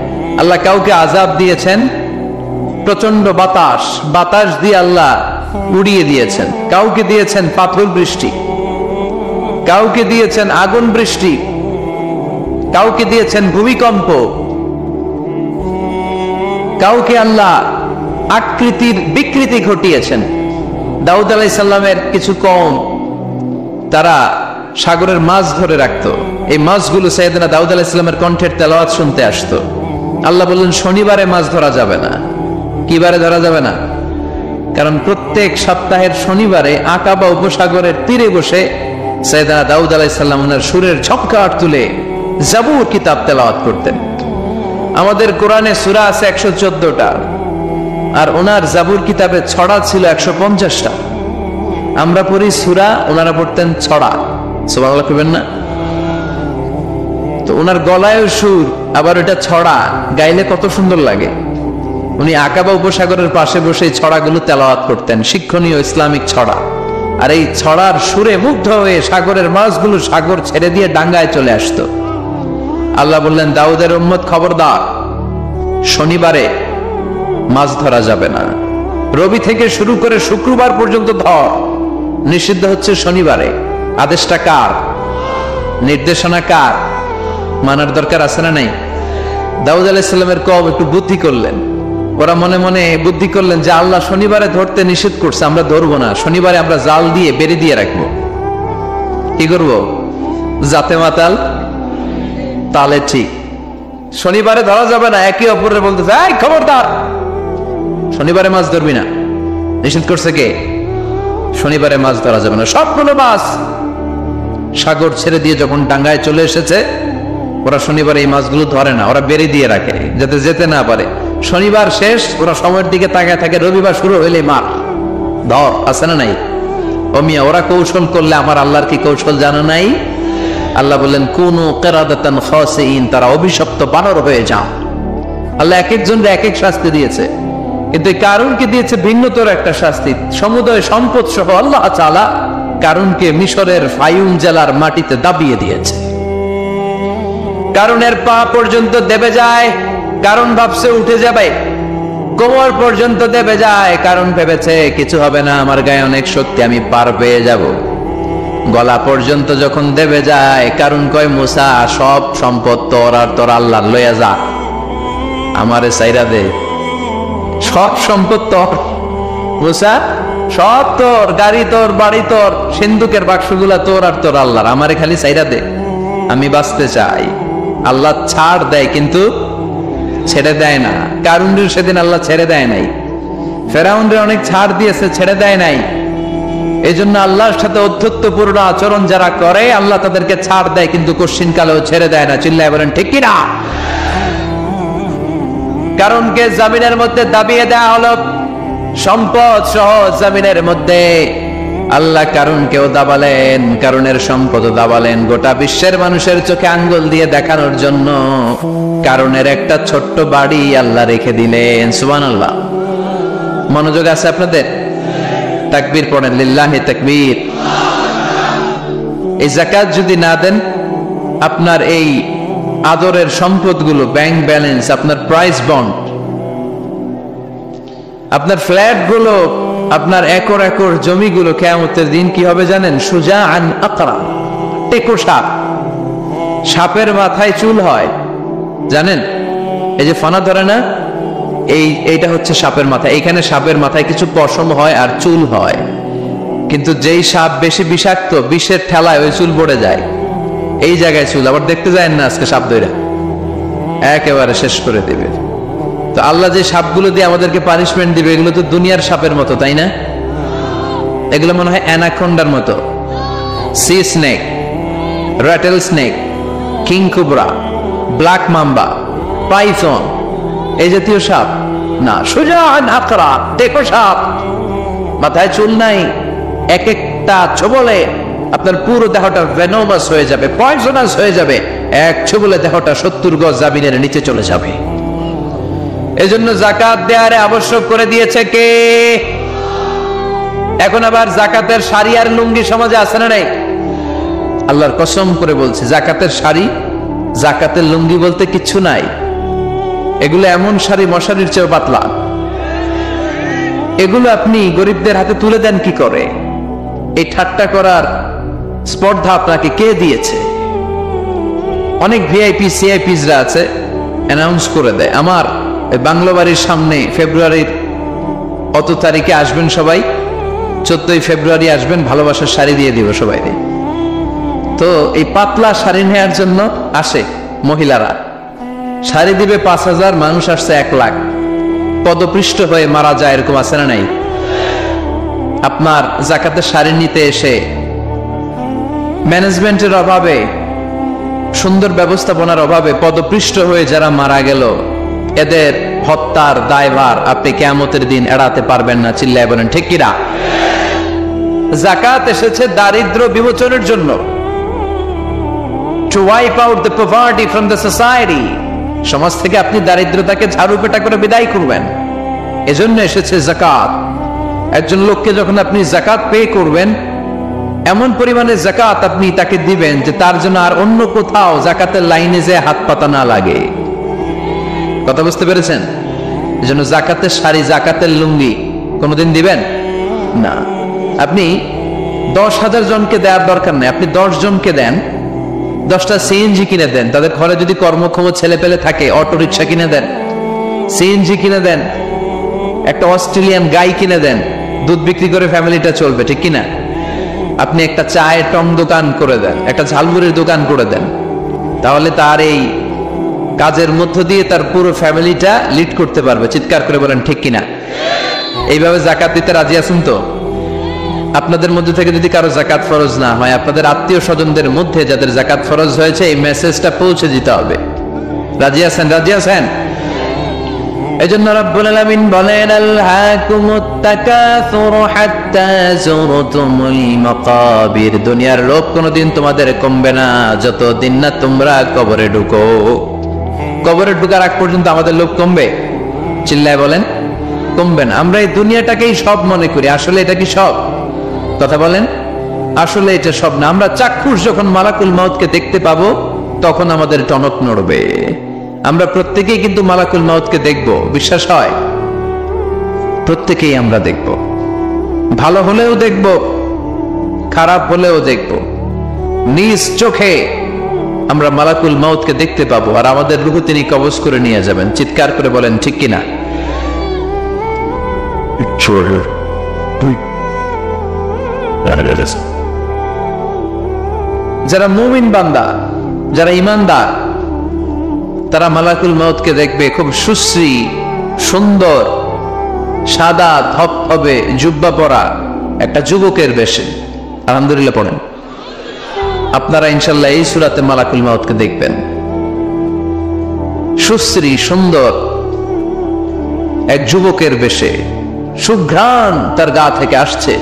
[SPEAKER 1] আল্লাহ কাউকে আযাব দিয়েছেন, প্রচন্ড বাতাস, বাতাস দিয়ে আল্লাহ উড়িয়ে দিয়েছেন। কাউকে দিয়েছেন পাথর বৃষ্টি, কাউকে দিয়েছেন আগুন বৃষ্টি, কাউকে দিয়েছেন ভূমিকম্প, কাউকে আল্লাহ আকৃতির বিকৃতি ঘটিয়েছেন। দাউদ আলাইহিস সালামের কিছু কওম, তারা সাগরের মাছ ধরে রাখতো। এই মাছগুলো সাইয়েদনা দাউদ আলাইহিস সালামের কণ্ঠের তেলাওয়াত শুনতে আসতো। আল্লাহ বললেন, শনিবারে মাছ ধরা যাবে না। কি বারে ধরা যাবে না? কারণ প্রত্যেক সপ্তাহের শনিবারে আকাবা উপসাগরের তীরে বসে সাইয়েদনা দাউদ আলাইহিস সালাম ওনার সুরের ঝঙ্কার তুলে জাবুর কিতাব তেলাওয়াত করতেন। আমাদের কোরআনে সূরা আছে 114টা, আর ওনার জাবুর কিতাবে ছড়া ছিল 150টা। আমরা পড়ি সূরা, ওনারা পড়তেন ছড়া। সুবহানাল্লাহ কইবেন না? তো ওনার গলায়ও সুর, আবার এটা ছড়া, গাইলে কত সুন্দর লাগে। উনি আকাবা উপসাগরের পাশে বসে ছড়াগুলো তেলাওয়াত করতেন, শিক্ষণীয় ইসলামিক ছড়া। আর এই ছড়ার সুরে মুগ্ধ হয়ে সাগরের মাছগুলো সাগর ছেড়ে দিয়ে ডাঙ্গায় চলে আসতো। আল্লাহ বললেন, দাউদের উম্মত খবরদার, শনিবারে মাছ ধরা যাবে না। রবি থেকে শুরু করে শুক্রবার পর্যন্ত ধর, নিষিদ্ধ হচ্ছে শনিবারে। আদেশটা কার? নির্দেশনা কার? মানার দরকার আছে না নাই? দাউদ আলাইহিস সালামের কওম একটু বুদ্ধি করলেন। ওরা মনে মনে বুদ্ধি করলেন যে আল্লাহ শনিবারে ধরতে নিষেধ করছে, আমরা ধরবো না, শনিবারে আমরা জাল দিয়ে বেড়ে দিয়ে রাখবো। কি করবো? জাতে মাতাল তালে ঠিক, শনিবারে ধরা যাবে না। একে অপরের বলতেছে, এই খবরদার, শনিবারে মাছ ধরবি না। নিষেধ করছে কে? শনিবারে মাছ ধরা যাবে না। সবগুলো মাছ সাগর ছেড়ে দিয়ে যখন ডাঙ্গায় চলে এসেছে, ওরা শনিবারে এই মাছগুলো ধরে না, ওরা বেড়ে দিয়ে রাখে যাতে যেতে না পারে। শনিবার শেষ, ওরা সময়ের দিকে তাকায় থাকে, রবিবার শুরু হইলে মার ধর। আছে না নাই? ও মিয়া, ওরা কৌশল করলে আমার আল্লাহর কি কৌশল জানা নাই? আল্লাহ বললেন, কুনু কিরাদাতান খাসিইন, তারা অভিশপ্ত বানর হয়ে যাও। আল্লাহ এক একজনকে এক এক শাস্তি দিয়েছে, কিন্তু কারুনকে দিয়েছে ভিন্নতর একটা শাস্তি। সমুদয় সম্পদ সহ আল্লাহ তাআলা কারুনকে মিশরের ফায়ুম জেলার মাটিতে দাবিয়ে দিয়েছে। কারুনের পা পর্যন্ত দেবে যায়, কারণ ভাবছে উঠে যাবে। কোমর পর্যন্ত দেবে যায়, কারণ ভেবেছে কিছু হবে না, আমার গায়ে অনেক শক্তি, আমি পার পেয়ে যাব। গলা পর্যন্ত যখন দেবে যায়, কারণ কয়, মুসা, সব সম্পদ তোর, আর তোর আল্লাহ লইয়া যা, আমারে সাইরা দে, সব সম্পদ তোর। মুসা, সব তোর, গাড়ি তোর, বাড়ি তোর, সিন্ধুকের বাক্সগুলা তোর আর তোর আল্লাহর, আমারে খালি চাইরা দে, আমি বাঁচতে চাই। আল্লাহ ছাড় দেয় কিন্তু ছেড়ে দেয় না। কারুনের সেদিন আল্লাহ ছেড়ে দেয় নাই, ফেরাউনরে অনেক ছাড় দিয়েছে, ছেড়ে দেয় নাই। এই জন্য আল্লাহর সাথে অধ্যত্বপূর্ণ আচরণ যারা করে আল্লাহ তাদেরকে ছাড় দেয়, কিন্তু কশ্চিন কালেও ছেড়ে দেয় না। চিল্লায় বলেন ঠিক কিনা? কারণকে জামিনের মধ্যে দাবিয়ে দেওয়া হলো, সম্পদ সহ জামিনের মধ্যে আল্লাহ কারণকেও দাবালেন, কারণের সম্পদও দাবালেন, গোটা বিশ্বের মানুষের চোখে আঙ্গুল দিয়ে দেখানোর জন্য কারণের একটা ছোট্ট বাড়ি আল্লাহ রেখে দিলেন। সুবহানাল্লাহ। মনোযোগ আছে আপনাদের? তাকবীর পড়েন, লিল্লাহি তাকবীর। এই যাকাত যদি না দেন, আপনার এই আদরের সম্পদগুলো, ব্যাংক ব্যালেন্স, আপনার প্রাইস বন্ড, আপনার ফ্ল্যাট গুলো, আপনার একর একর জমিগুলো কিয়ামতের দিন কি হবে জানেন? সুজাআন আকরা, টেকো সাপ। সাপের মাথায় চুল হয়, জানেন? এই যে ফানা ধরে না, এইটা হচ্ছে সাপের মাথা। এইখানে সাপের মাথায় কিছু পশম হয় আর চুল হয়, কিন্তু যেই সাপ বেশি বিষাক্ত, বিষের ঠেলায় ওই চুল পড়ে যায়। এই জায়গায় চুল, আবার দেখতে যায় না আজকে সাপ ধরে একেবারে শেষ করে দেবে। তো আল্লাহ যে সাপগুলো দিয়ে আমাদেরকে পানিশমেন্ট দিবে, এগুলো তো দুনিয়ার সাপের মতো, তাই না? এগুলো মনে হয় অ্যানাকোন্ডার মতো, C snake, rattle snake, king cobra, black mamba, Python, এই জাতীয় সাপ না। সুজাআন আকরা, টেকো সাপ, মাথায় চুল নাই, এক একটা ছোবলে আপনার পুরো দেহটা ভেনোমাস হয়ে যাবে, পয়জনাস হয়ে যাবে। এক ছোবলে দেহটা 70 গজ জামিনের নিচে চলে যাবে। এজন্য যাকাত দেয়ারে আবশ্যক করে দিয়েছে কে? এখন আবার যাকাতের শাড়ি আর লুঙ্গি সমাজে আছে না নাই? আল্লাহর কসম করে বলছে, যাকাতের শাড়ি, যাকাতের লুঙ্গি বলতে কিচ্ছু নাই। এগুলো এমন শাড়ি মশারির চেয়ে পাতলা, এগুলো আপনি গরিবদের হাতে তুলে দেন কি করে? এই ঠাট্টা করার স্পর্ধা আপনাকে কে দিয়েছে? অনেক ভিআইপি সিআইপিসরা আছে, অ্যানাউন্স করে দেয়, আমার বাংলো বাড়ির সামনে ফেব্রুয়ারির অত তারিখে আসবেন সবাই, 14ই ফেব্রুয়ারি আসবেন, ভালোবাসার শাড়ি দিয়ে দিব সবাই। তো এই পাতলা শাড়ি নেওয়ার জন্য আসে মহিলারা, শাড়ি দিবে 5000, মানুষ আসছে 1 লাখ, পদপৃষ্ঠ হয়ে মারা যায়, এরকম আছে না নাই? আপনার যাকাতের শাড়ি নিতে এসে ম্যানেজমেন্টের অভাবে, সুন্দর ব্যবস্থাপনার অভাবে পদপৃষ্ঠ হয়ে যারা মারা গেল, এদের হত্যার দায়ভার আপনি কিয়ামতের দিন এড়াতে পারবেন না। চিল্লায় বলেন ঠিক কিনা? যাকাত এসেছে দারিদ্র্য বিমোচনের জন্য, to wipe out the poverty from the society। সমাজ থেকে আপনি দারিদ্রতাকে ঝাড়ু পেটা করে বিদায় করবেন, এজন্য এসেছে যাকাত। একজন লোককে যখন আপনি যাকাত পে করবেন, এমন পরিমাণে যাকাত আপনি তাকে দিবেন যে তার জন্য আর অন্য কোথাও যাকাতের লাইনে যে হাত পাতা না লাগে। কথা বুঝতে পেরেছেন? এজন্য যাকাতের শাড়ি, যাকাতের লুঙ্গি কোনোদিন দিবেন না। আপনি 10,000 জনকে দেওয়ার দরকার নেই, আপনি 10 জনকে দেন, 10টা সিএনজি কিনে দেন, তাদের ঘরে যদি কর্মক্ষম ছেলে পেলে থাকে অটো রিক্সা কিনে দেন, সিএনজি কিনে দেন, একটা অস্ট্রেলিয়ান গাই কিনে দেন, দুধ বিক্রি করে ফ্যামিলিটা চলবে, ঠিক কিনা? আপনি একটা চায়ের টং দোকান করে দেন, একটা ঝালমুড়ির দোকান করে দেন, তাহলে তার এই কাজের মধ্য দিয়ে তার পুরো ফ্যামিলিটা লিড করতে পারবে। চিৎকার করে বলেন ঠিক কিনা? এইভাবে যাকাত দিতে রাজি আছেন তো? আপনাদের মধ্যে থেকে যদি কারো যাকাত ফরজ না হয়, আপনাদের আত্মীয় স্বজনদের মধ্যে যাদের যাকাত ফরজ হয়েছে, এই মেসেজটা পৌঁছে দিতে হবে। রাজি আছেন? রাজি আছেন? এজন্য রব্বুল আলামিন বলেন, আলহাকুমুত তাকাসুর হাত্তা যুরতুমুল মাকাবির। দুনিয়ার লোভ কোনোদিন তোমাদের কমবে না যতদিন না তোমরা কবরে ঢুকো। কবরে ঢুকার আগ পর্যন্ত আমাদের লোভ কমবে? চিল্লায় বলেন কমবে না। আমরা এই দুনিয়াটাকেই সব মনে করি, আসলে এটা কি সব? কথা বলেন, আসলে এটা সব না। আমরা চাক্ষুষ যখন মালাকুল মাউতকে দেখতে পাবো, তখন আমাদের টনক নড়বে। আমরা প্রত্যেকেই কিন্তু মালাকুল মাউতকে দেখব, বিশ্বাস হয়? প্রত্যেকেই আমরা দেখব, ভালো হলেও দেখব, খারাপ হলেও দেখব। নিজ চোখে আমরা মালাকুল মাউতকে দেখতে পাবো, আর আমাদের রূহ তিনি কবজ করে নিয়ে যাবেন। চিৎকার করে বলেন ঠিক কিনা? যারা মুমিন বান্দা, যারা ইমানদার, তারা মালাকুল মউতকে দেখবে খুব সুশ্রী, সুন্দর, সাদা ধবধবে জুব্বা পরা একটা যুবকের বেশে। আলহামদুলিল্লাহ পড়েন। আপনারা ইনশাল্লাহ এই সূরাতে মালাকুল মউতকে দেখবেন সুশ্রী সুন্দর এক যুবকের বেশে, সুঘ্রাণ তার গা থেকে আসছে।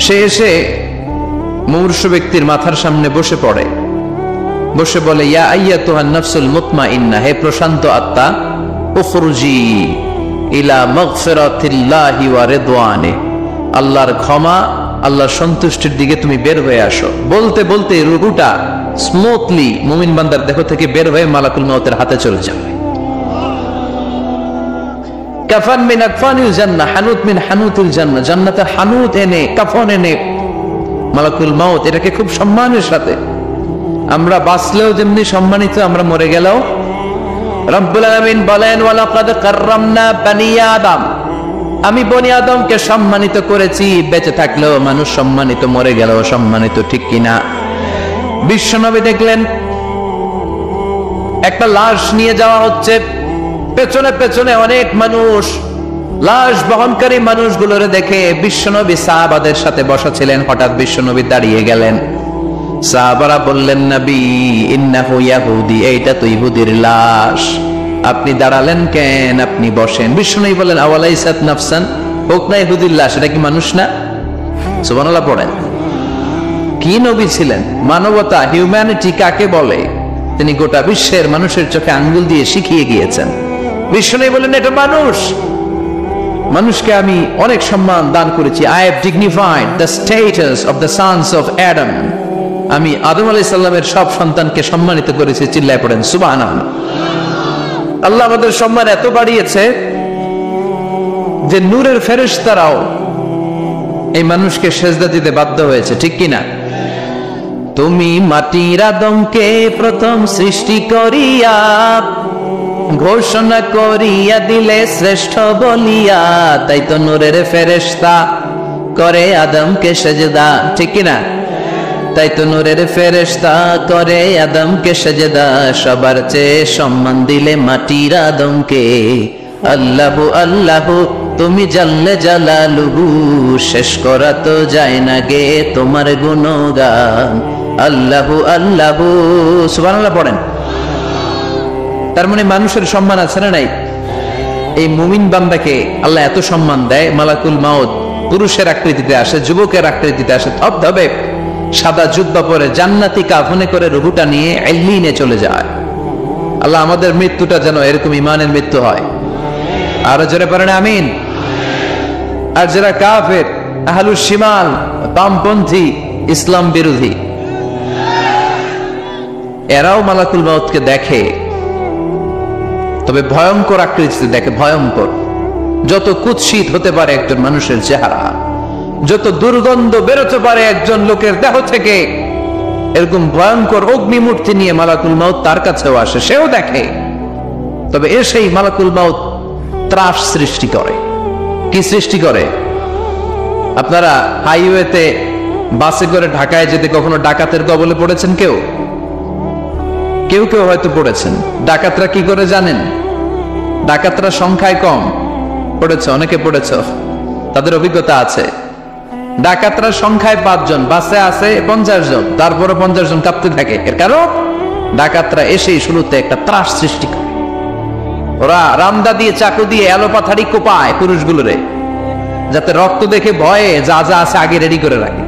[SPEAKER 1] সে এসে মুমূর্ষু ব্যক্তির মাথার সামনে বসে পড়ে, বসে বলে, ইয়া আইয়াতুহান নাফসুল মুতমাইন্নাহ, হে প্রশান্ত আত্মা, উখরুজি ইলা মাগফিরাতিল্লাহি ওয়া রিদওয়ানি, আল্লাহর ক্ষমা, আল্লাহর সন্তুষ্টির দিকে তুমি বের হয়ে আসো। বলতে বলতে রুহুটা স্মুথলি মুমিন বান্দার দেহ থেকে বের হয়ে মালাকুল মউতের হাতে চলে যাবে। কাফান মিন আকফানিল জান্নাহ, হানুত মিন হানুতিল জান্নাহ, জান্নাতে হানুত এনে, কাফন এনে মালাকুল মউত এটাকে খুব সম্মানের সাথে, আমরা বাঁচলেও যেমনি সম্মানিত, আমরা মরে গেলেও। রব্বুল আলামিন বলেন, ওয়ালাকাদ কাররামনা বানি আদম, আমি বনি আদমকে সম্মানিত করেছি, বেঁচে থাকলেও মানুষ সম্মানিত, মরে গেলেও সম্মানিত, ঠিক কিনা? বিশ্বনবী দেখলেন একটা লাশ নিয়ে যাওয়া হচ্ছে, পেছনে পেছনে অনেক মানুষ, লাশ বহনকারী মানুষগুলোরে দেখে বিশ্বনবী সাহাবাদের সাথে বসা ছিলেন, হঠাৎ বিশ্বনবী দাঁড়িয়ে গেলেন। সাহাবারা বললেন, নবী ইন্নাহু ইয়াহুদি, এইটা তো ইহুদির লাশ, আপনি দাঁড়ালেন কেন? আপনি বসেন। বিশ্বনবী বলেন, আওয়ালাইসাত নাফসান, হোক না ইহুদির লাশ, এটা কি মানুষ না? সুবহানাল্লাহ পড়েন। কি নবী ছিলেন! মানবতা, হিউম্যানিটি কাকে বলে তিনি গোটা বিশ্বের মানুষের চোখে আঙ্গুল দিয়ে শিখিয়ে গিয়েছেন। বিশ্বনবী বলেন, এটা মানুষ, মানুষকে আমি অনেক সম্মান দান করেছি। I have dignified the status of the sons of Adam, আমি আদম আলাইহিস সালামের সব সন্তানকে সম্মানিত করেছি। চিল্লায় পড়েন সুবহানাল্লাহ। আল্লাহ আমাদের সম্মান এত বাড়িয়েছে যে নূরের ফেরেশতারাও এই মানুষকে সেজদা দিতে বাধ্য হয়েছে, ঠিক কিনা? তুমি মাটির আদমকে প্রথম সৃষ্টি করিয়া ঘোষণা করিয়া দিলে শ্রেষ্ঠ বলিয়া, তাই তো নূরের ফেরেশতা করে আদমকে সেজদা, ঠিক কিনা? তাই তো নূরের ফেরেশতা করে আদমকে সেজদা, সবার চেয়ে সম্মান দিলে মাটির আদমকে। আল্লাহু আল্লাহু তুমি জাল্লে জালালুহু, শেষ করা তো যায় না গে তোমার গুণগান। আল্লাহু আল্লাহু, সুবহানাল্লাহ পড়েন। তার মানে মানুষের সম্মান আছে না নাই? এই মুমিন বান্দাকে আল্লাহ এত সম্মান দেয়, মালাকুল মউত পুরুষের আকৃতিতে আসে, যুবকের আকৃতিতে আসে, ধবধবে সাদা জুব্বা পরে জান্নাতি কাফনে করে রুহুটা নিয়ে ইল্লিনে চলে যায়। আল্লাহ আমাদের মৃত্যুটা যেন এরকম ইমানের মৃত্যু হয়। আরো জোরে পড়েন আমিন। আর যারা কাফের, আহলুশ শিমাল, বামপন্থী, ইসলাম বিরোধী, এরাও মালাকুল মউতকে দেখে, তবে ভয়ঙ্কর আকৃতিতে দেখে, ভয়ঙ্কর। যত কুৎসিত হতে পারে একজন মানুষের চেহারা, যত দুর্গন্ধ বেরোতে পারে একজন লোকের দেহ থেকে, এরকম ভয়ঙ্কর অগ্নিমূর্তি নিয়ে মালাকুল মউত তার কাছেও আসে, সেও দেখে। তবে এসেই মালাকুল মউত ত্রাস সৃষ্টি করে। কি সৃষ্টি করে? আপনারা হাইওয়েতে বাসে করে ঢাকায় যেতে কখনো ডাকাতের কবলে পড়েছেন? কেউ কেউ কেউ হয়তো পড়েছেন। ডাকাতরা কি করে জানেন? ডাকাতরা সংখ্যায় কম, পড়েছে, অনেকে পড়েছ, তাদের অভিজ্ঞতা আছে। ডাকাতরা সংখ্যায় 5 জন, বাসে আছে 50 জন, তারপরে 50 জন কাঁপতে থাকে। এর কারণ ডাকাতরা এসেই শুরুতে একটা ত্রাস সৃষ্টি করে। ওরা রামদা দিয়ে, চাকু দিয়ে এলোপাথাড়ি কোপায় পুরুষগুলোরে, যাতে রক্ত দেখে ভয়ে যা যা আছে আগে রেডি করে রাখে।